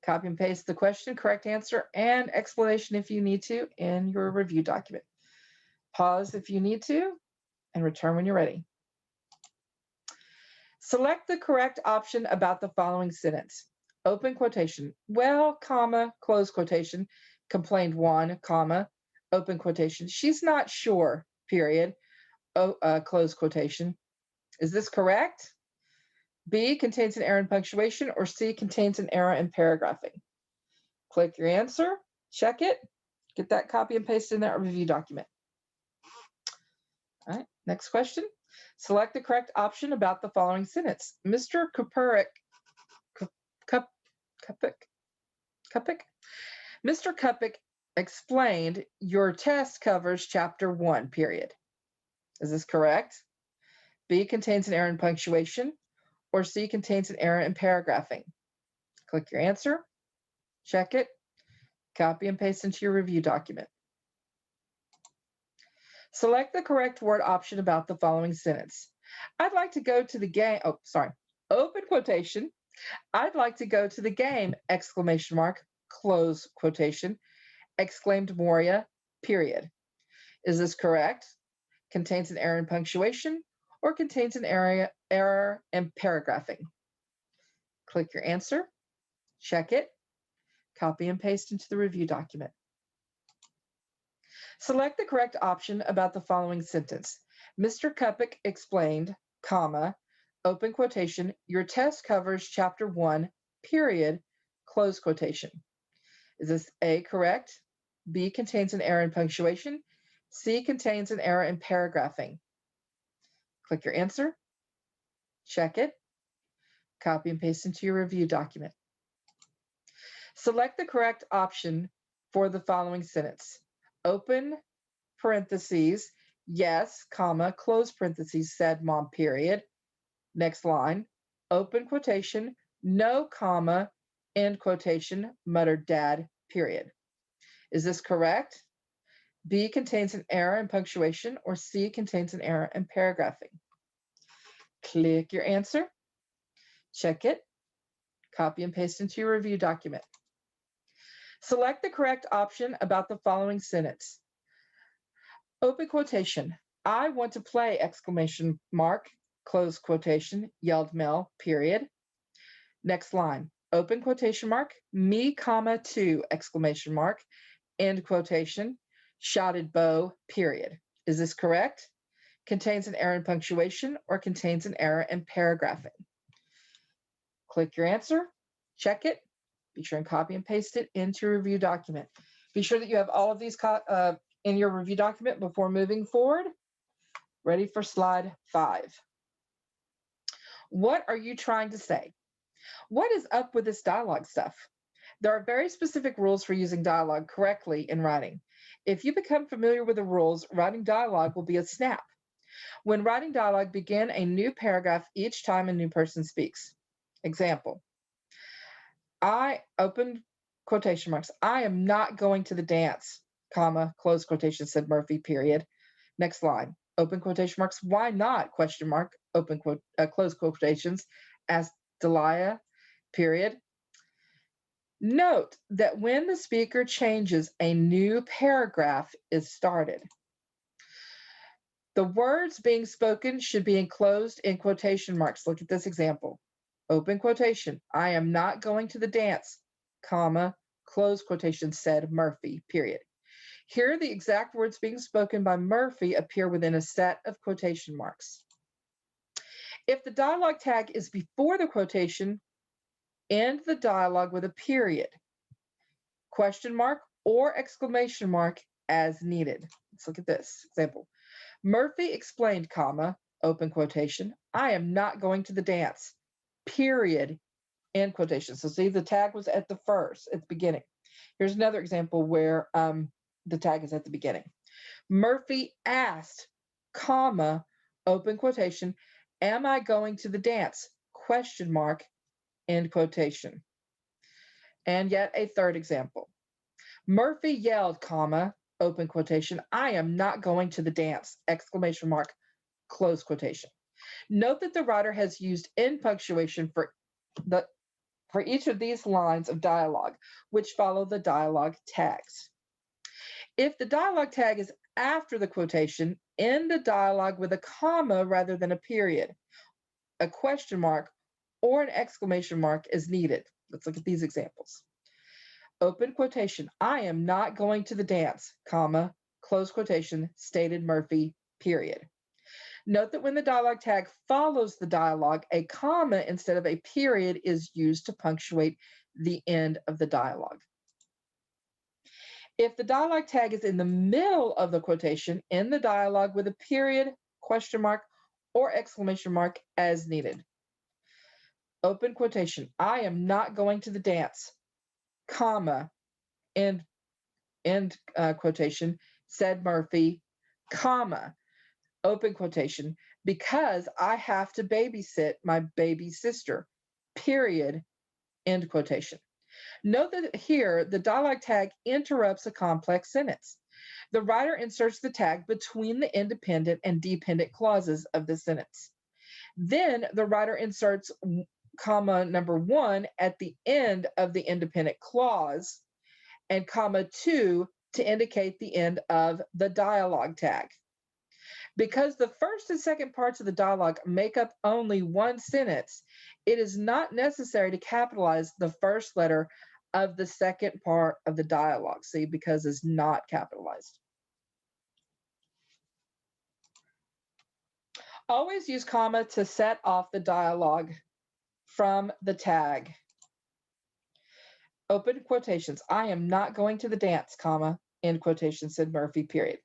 copy and paste the question, correct answer, and explanation if you need to in your review document. Pause if you need to, and return when you're ready. Select the correct option about the following sentence. Open quotation, well, comma, close quotation, complained Juan, comma, open quotation, she's not sure, period, close quotation. Is this correct? B, contains an error in punctuation, or C, contains an error in paragraphing? Click your answer, check it, get that copy and paste in that review document. All right, next question. Select the correct option about the following sentence. Mr. Kupik explained your test covers chapter 1, period. Is this correct? B, contains an error in punctuation, or C, contains an error in paragraphing? Click your answer, check it, copy and paste into your review document. Select the correct word option about the following sentence. I'd like to go to the game, open quotation, I'd like to go to the game, exclamation mark, close quotation, exclaimed Moria, period. Is this correct? Contains an error in punctuation, or contains an error in paragraphing? Click your answer, check it, copy and paste into the review document. Select the correct option about the following sentence. Mr. Kupik explained, comma, open quotation, your test covers chapter 1, period, close quotation. Is this A, correct? B, contains an error in punctuation. C, contains an error in paragraphing. Click your answer, check it, copy and paste into your review document. Select the correct option for the following sentence. Open parentheses, yes, comma, close parentheses, said mom, period. Next line, open quotation, no comma, end quotation, muttered dad, period. Is this correct? B contains an error in punctuation, or C contains an error in paragraphing. Click your answer, check it, copy and paste into your review document. Select the correct option about the following sentence. Open quotation, I want to play, exclamation mark, close quotation, yelled Mel, period. Next line, open quotation mark, me, comma, too, exclamation mark, end quotation, shouted Bo, period. Is this correct? Contains an error in punctuation or contains an error in paragraphing? Click your answer, check it, be sure and copy and paste it into your review document. Be sure that you have all of these in your review document before moving forward. Ready for slide 5. What are you trying to say? What is up with this dialogue stuff? There are very specific rules for using dialogue correctly in writing. If you become familiar with the rules, writing dialogue will be a snap. When writing dialogue, begin a new paragraph each time a new person speaks. Example, I open quotation marks, I am not going to the dance, comma, close quotation, said Murphy, period. Next line, open quotation marks, why not, question mark, open close quotations, asked Delia, period. Note that when the speaker changes, a new paragraph is started. The words being spoken should be enclosed in quotation marks. Look at this example. Open quotation, I am not going to the dance, comma, close quotation, said Murphy, period. Here, the exact words being spoken by Murphy appear within a set of quotation marks. If the dialogue tag is before the quotation, end the dialogue with a period, question mark, or exclamation mark as needed. Let's look at this example. Murphy explained, comma, open quotation, I am not going to the dance, period, end quotation. So see, the tag was at the beginning. Here's another example where the tag is at the beginning. Murphy asked, comma, open quotation, am I going to the dance, question mark, end quotation. And yet a third example. Murphy yelled, comma, open quotation, I am not going to the dance, exclamation mark, close quotation. Note that the writer has used end punctuation for each of these lines of dialogue, which follow the dialogue tags. If the dialogue tag is after the quotation, end the dialogue with a comma rather than a period, a question mark, or an exclamation mark is needed. Let's look at these examples. Open quotation, I am not going to the dance, comma, close quotation, stated Murphy, period. Note that when the dialogue tag follows the dialogue, a comma instead of a period is used to punctuate the end of the dialogue. If the dialogue tag is in the middle of the quotation, end the dialogue with a period, question mark, or exclamation mark as needed. Open quotation, I am not going to the dance, comma, end quotation, said Murphy, comma, open quotation, because I have to babysit my baby sister, period, end quotation. Note that here, the dialogue tag interrupts a complex sentence. The writer inserts the tag between the independent and dependent clauses of the sentence. Then the writer inserts comma number 1 at the end of the independent clause and comma 2 to indicate the end of the dialogue tag. Because the first and second parts of the dialogue make up only one sentence, it is not necessary to capitalize the first letter of the second part of the dialogue. See, because it's not capitalized. Always use comma to set off the dialogue from the tag. Open quotations, I am not going to the dance, comma, end quotation, said Murphy, period.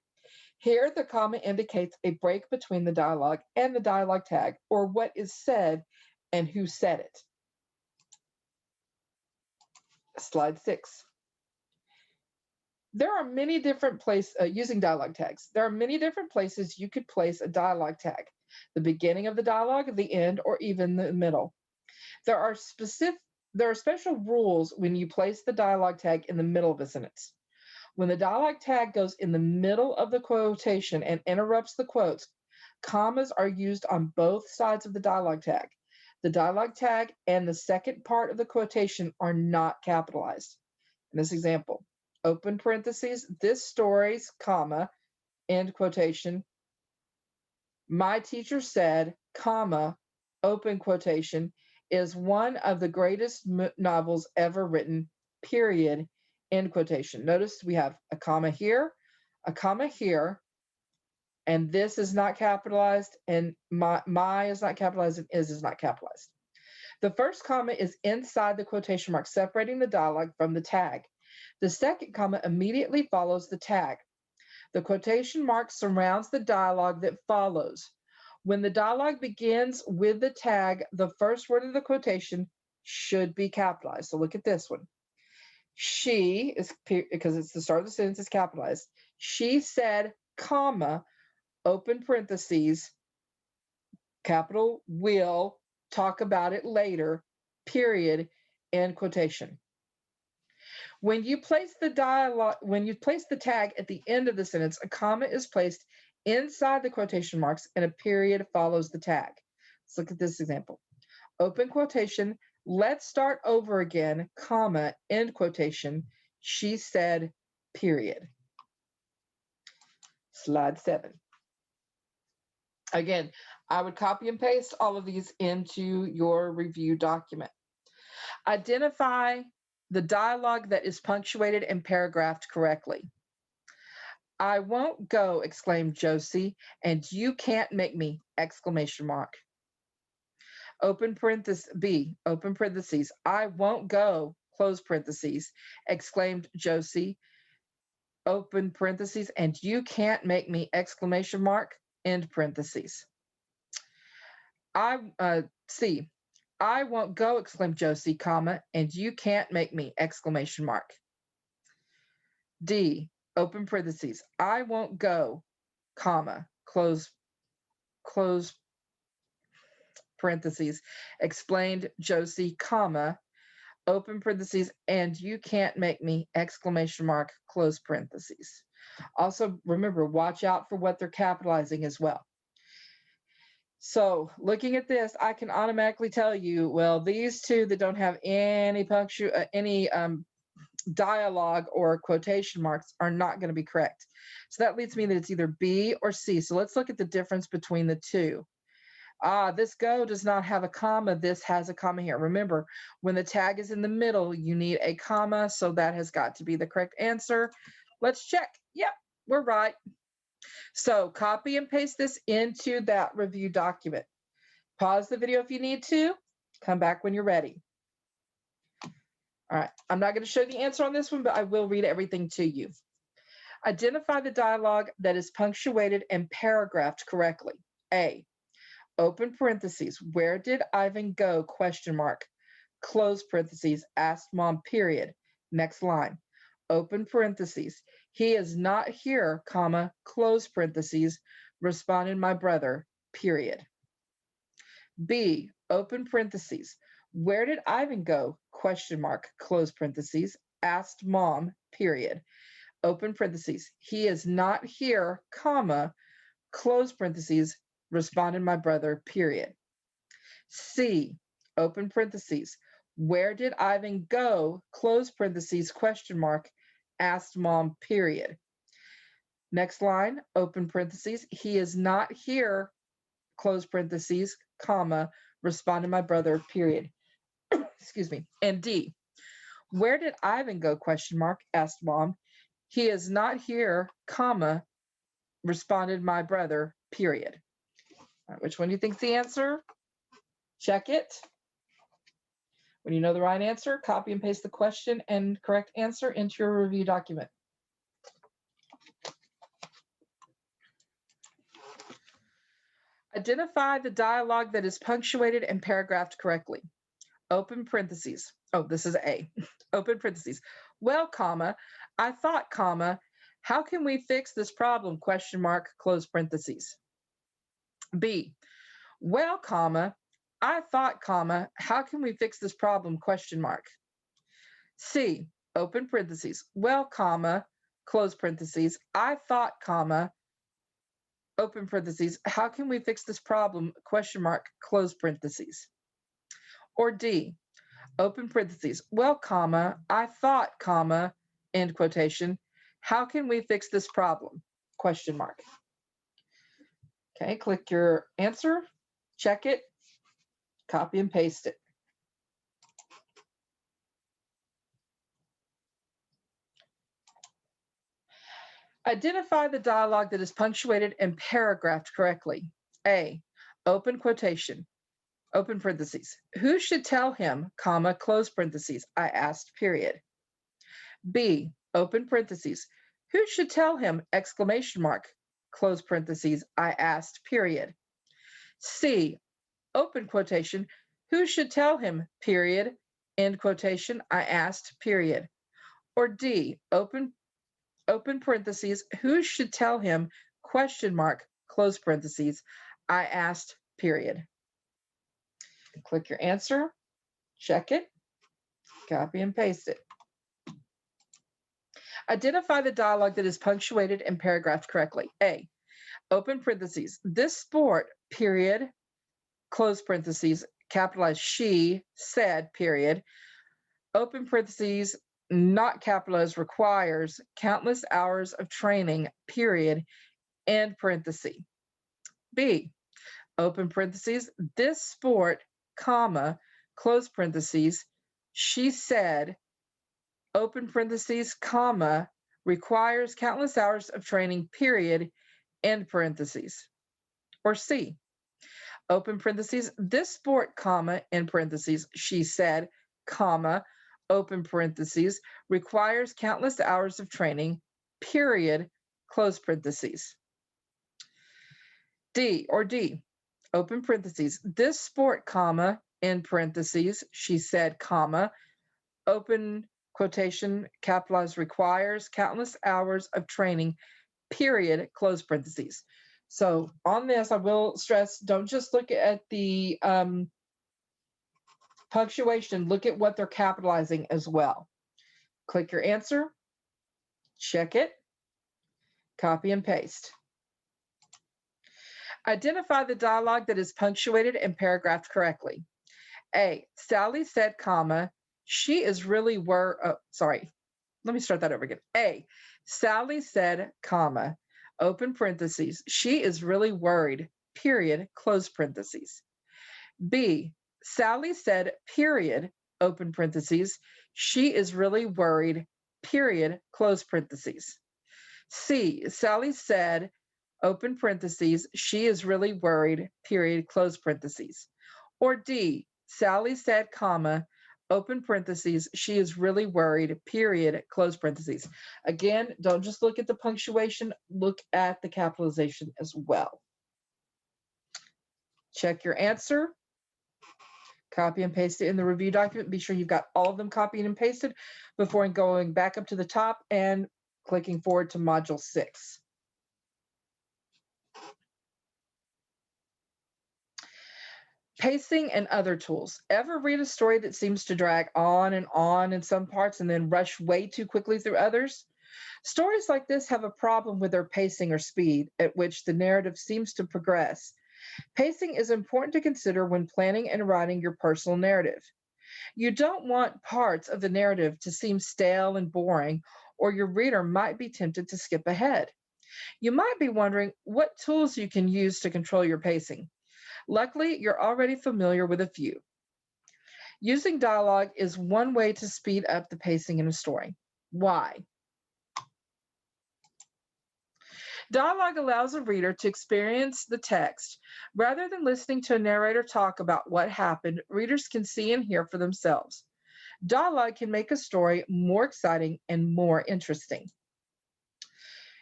Here, the comma indicates a break between the dialogue and the dialogue tag, or what is said and who said it. Slide 6. There are many different places, using dialogue tags, there are many different places you could place a dialogue tag: the beginning of the dialogue, the end, or even the middle. There are special rules when you place the dialogue tag in the middle of a sentence. When the dialogue tag goes in the middle of the quotation and interrupts the quotes, commas are used on both sides of the dialogue tag. The dialogue tag and the second part of the quotation are not capitalized. In this example, open parentheses, this story's, comma, end quotation. My teacher said, comma, open quotation, is one of the greatest novels ever written, period, end quotation. Notice we have a comma here, and this is not capitalized, and my is not capitalized, and is not capitalized. The first comma is inside the quotation mark, separating the dialogue from the tag. The second comma immediately follows the tag. The quotation mark surrounds the dialogue that follows. When the dialogue begins with the tag, the first word of the quotation should be capitalized. So look at this one. She is, because it's the start of the sentence, is capitalized. She said, comma, open parentheses, capital will talk about it later, period, end quotation. When you place the tag at the end of the sentence, a comma is placed inside the quotation marks and a period follows the tag. Let's look at this example. Open quotation, let's start over again, comma, end quotation, she said, period. Slide 7. Again, I would copy and paste all of these into your review document. Identify the dialogue that is punctuated and paragraphed correctly. I won't go, exclaimed Josie, and you can't make me, exclamation mark. Open parenthesis, B, open parentheses, I won't go, close parentheses, exclaimed Josie, open parentheses, and you can't make me, exclamation mark, end parentheses. C, I won't go, exclaimed Josie, comma, and you can't make me, exclamation mark. D, open parentheses, I won't go, comma, close parentheses, explained Josie, comma, open parentheses, and you can't make me, exclamation mark, close parentheses. Also, remember, watch out for what they're capitalizing as well. So looking at this, I can automatically tell you, well, these two that don't have any dialogue or quotation marks are not going to be correct. So that leads me that it's either B or C. So let's look at the difference between the two. This go does not have a comma. This has a comma here. Remember, when the tag is in the middle, you need a comma. So that has got to be the correct answer. Let's check. Yep, we're right. So copy and paste this into that review document. Pause the video if you need to. Come back when you're ready. All right, I'm not going to show the answer on this one, but I will read everything to you. Identify the dialogue that is punctuated and paragraphed correctly. A, open parentheses, where did Ivan go, question mark, close parentheses, asked mom, period. Next line, open parentheses, he is not here, comma, close parentheses, responded my brother, period. B, open parentheses, where did Ivan go, question mark, close parentheses, asked mom, period. Open parentheses, he is not here, comma, close parentheses, responded my brother, period. C, open parentheses, where did Ivan go, close parentheses, question mark, asked mom, period. Next line, open parentheses, he is not here, close parentheses, comma, responded my brother, period. Excuse me. And D, where did Ivan go, question mark, asked mom. He is not here, comma, responded my brother, period. All right, which one do you think is the answer? Check it. When you know the right answer, copy and paste the question and correct answer into your review document. Identify the dialogue that is punctuated and paragraphed correctly. open parentheses. Oh, this is A. Open parentheses. Well, comma, I thought, comma, how can we fix this problem? Question mark, close parentheses. B. Well, comma, I thought, comma, how can we fix this problem? Question mark. C. Open parentheses. Well, comma, close parentheses. I thought, comma, open parentheses. How can we fix this problem? Question mark, close parentheses. Or D. Open parentheses. Well, comma, I thought, comma, end quotation. How can we fix this problem? Question mark. Okay, click your answer, check it, copy and paste it. Identify the dialogue that is punctuated and paragraphed correctly. A. Open quotation. Open parentheses. Who should tell him, comma, close parentheses, I asked, period. B. Open parentheses. Who should tell him, exclamation mark, close parentheses, I asked, period. C. Open quotation. Who should tell him, period, end quotation, I asked, period. Or D. Open parentheses. Who should tell him, question mark, close parentheses, I asked, period. Click your answer, check it, copy and paste it. Identify the dialogue that is punctuated and paragraphed correctly. A. Open parentheses. This sport, period, close parentheses, capitalized she said, period. Open parentheses, not capitalized, requires countless hours of training, period, end parenthesis. B. Open parentheses. This sport, comma, close parentheses, she said, open parentheses, comma, requires countless hours of training, period, end parentheses. Or C. Open parentheses. This sport, comma, end parentheses, she said, comma, open parentheses, requires countless hours of training, period, close parentheses. D. Or D. Open parentheses. This sport, comma, end parentheses, she said, comma, open quotation, capitalized, requires countless hours of training, period, close parentheses. So on this, I will stress, don't just look at the punctuation, look at what they're capitalizing as well. Click your answer, check it, copy and paste. Identify the dialogue that is punctuated and paragraphed correctly. A. Sally said, comma, she is really let me start that over again. A. Sally said, comma, open parentheses, she is really worried, period, close parentheses. B. Sally said, period, open parentheses, she is really worried, period, close parentheses. C. Sally said, open parentheses, she is really worried, period, close parentheses. Or D. Sally said, comma, open parentheses, she is really worried, period, close parentheses. Again, don't just look at the punctuation, look at the capitalization as well. Check your answer, copy and paste it in the review document. Be sure you've got all of them copied and pasted before going back up to the top and clicking forward to Module 6. Pacing and other tools. Ever read a story that seems to drag on in some parts and then rush way too quickly through others? Stories like this have a problem with their pacing or speed at which the narrative seems to progress. Pacing is important to consider when planning and writing your personal narrative. You don't want parts of the narrative to seem stale and boring, or your reader might be tempted to skip ahead. You might be wondering what tools you can use to control your pacing. Luckily, you're already familiar with a few. Using dialogue is one way to speed up the pacing in a story. Why? Dialogue allows a reader to experience the text. Rather than listening to a narrator talk about what happened, readers can see and hear for themselves. Dialogue can make a story more exciting and more interesting.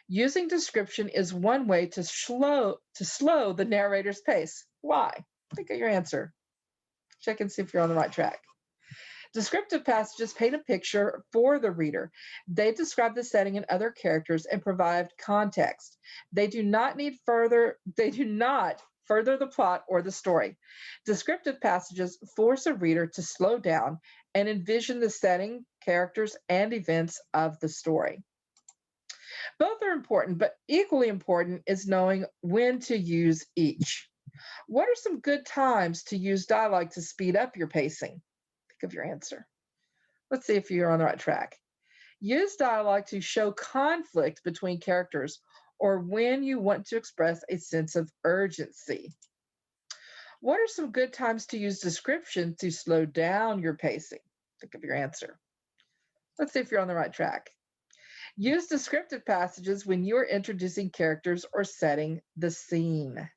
Using description is one way to slow the narrator's pace. Why? Think of your answer. Check and see if you're on the right track. Descriptive passages paint a picture for the reader. They describe the setting and other characters and provide context. They do not further the plot or the story. Descriptive passages force a reader to slow down and envision the setting, characters, and events of the story. Both are important, but equally important is knowing when to use each. What are some good times to use dialogue to speed up your pacing? Think of your answer. Let's see if you're on the right track. Use dialogue to show conflict between characters or when you want to express a sense of urgency. What are some good times to use description to slow down your pacing? Think of your answer. Let's see if you're on the right track. Use descriptive passages when you are introducing characters or setting the scene.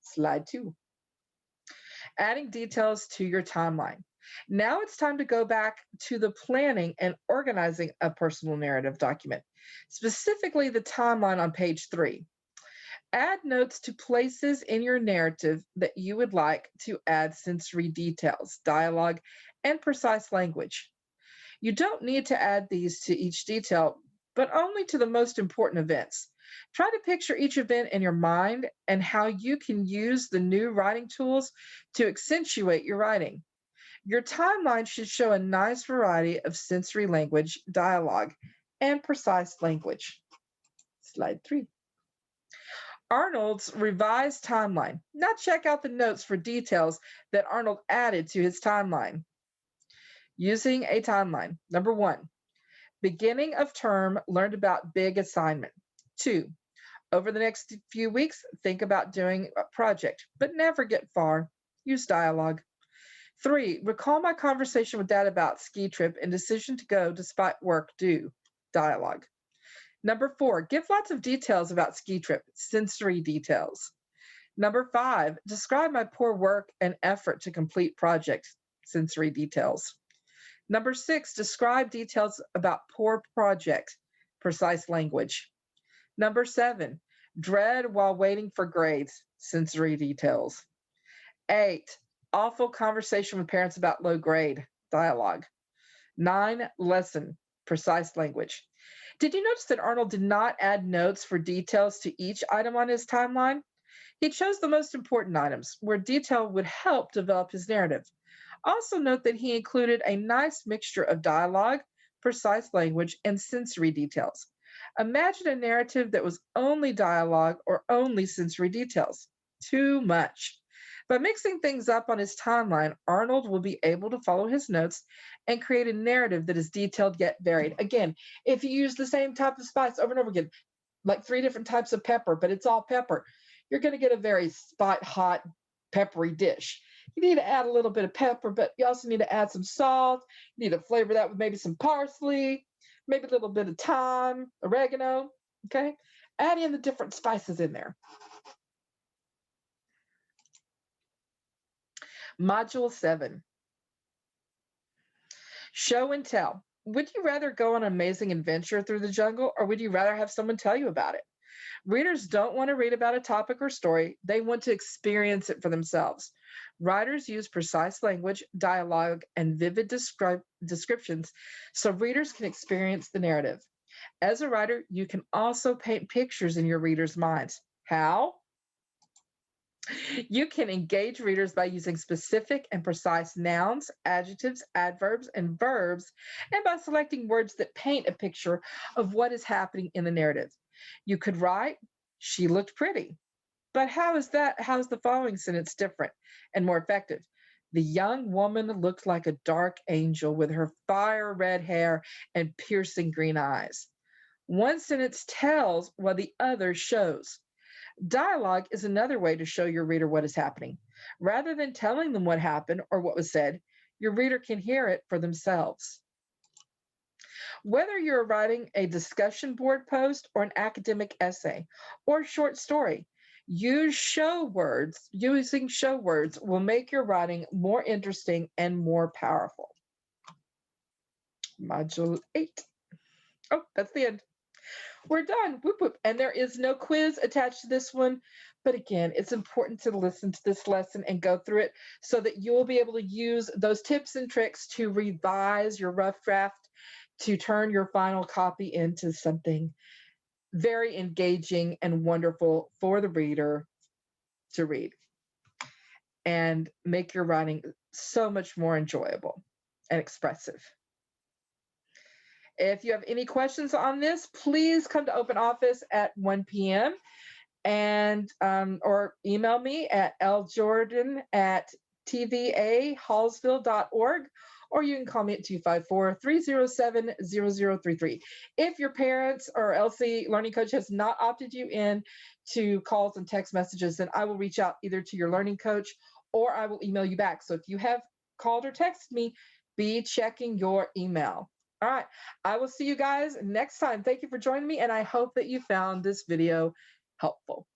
Slide 2. Adding details to your timeline. Now it's time to go back to the planning and organizing a personal narrative document, specifically the timeline on page 3. Add notes to places in your narrative that you would like to add sensory details, dialogue, and precise language. You don't need to add these to each detail, but only to the most important events. Try to picture each event in your mind and how you can use the new writing tools to accentuate your writing. Your timeline should show a nice variety of sensory language, dialogue, and precise language. Slide 3. Arnold's revised timeline. Now check out the notes for details that Arnold added to his timeline. Using a timeline. Number 1, beginning of term, learned about big assignment. 2, over the next few weeks, think about doing a project, but never get far. Use dialogue. 3, recall my conversation with Dad about ski trip and decision to go despite work due. Dialogue. Number 4, give lots of details about ski trip, sensory details. Number 5, describe my poor work and effort to complete project, sensory details. Number 6, describe details about poor project, precise language. Number 7, dread while waiting for grades, sensory details. 8, awful conversation with parents about low grade, dialogue. 9, lesson, precise language. Did you notice that Arnold did not add notes for details to each item on his timeline? He chose the most important items where detail would help develop his narrative. Also note that he included a nice mixture of dialogue, precise language, and sensory details. Imagine a narrative that was only dialogue or only sensory details. Too much. By mixing things up on his timeline, Arnold will be able to follow his notes and create a narrative that is detailed yet varied. Again, if you use the same type of spice over and over again, like 3 different types of pepper, but it's all pepper, you're going to get a very hot, peppery dish. You need to add a little bit of pepper, but you also need to add some salt. You need to flavor that with maybe some parsley, maybe a little bit of thyme, oregano, okay? Add in the different spices in there. Module 7. Show and tell. Would you rather go on an amazing adventure through the jungle, or would you rather have someone tell you about it? Readers don't want to read about a topic or story. They want to experience it for themselves. Writers use precise language, dialogue, and vivid descriptions so readers can experience the narrative. As a writer, you can also paint pictures in your readers' minds. How? You can engage readers by using specific and precise nouns, adjectives, adverbs, and verbs, and by selecting words that paint a picture of what is happening in the narrative. You could write, "She looked pretty." But how's the following sentence different and more effective? The young woman looked like a dark angel with her fire red hair and piercing green eyes. One sentence tells while the other shows. Dialogue is another way to show your reader what is happening. Rather than telling them what happened or what was said, your reader can hear it for themselves. Whether you're writing a discussion board post or an academic essay or short story, using show words will make your writing more interesting and more powerful. Module 8. Oh, that's the end. we're done. Whoop, whoop. And there is no quiz attached to this one. But again, it's important to listen to this lesson and go through it so that you'll be able to use those tips and tricks to revise your rough draft, to turn your final copy into something very engaging and wonderful for the reader to read, and make your writing so much more enjoyable and expressive. If you have any questions on this, please come to open office at 1 p.m. and or email me at ljordan@tvahallsville.org, or you can call me at 254-307-0033. If your parents or LC Learning Coach has not opted you in to calls and text messages, then I will reach out either to your learning coach or I will email you back. So if you have called or texted me, be checking your email. All right, I will see you guys next time. Thank you for joining me, and I hope that you found this video helpful.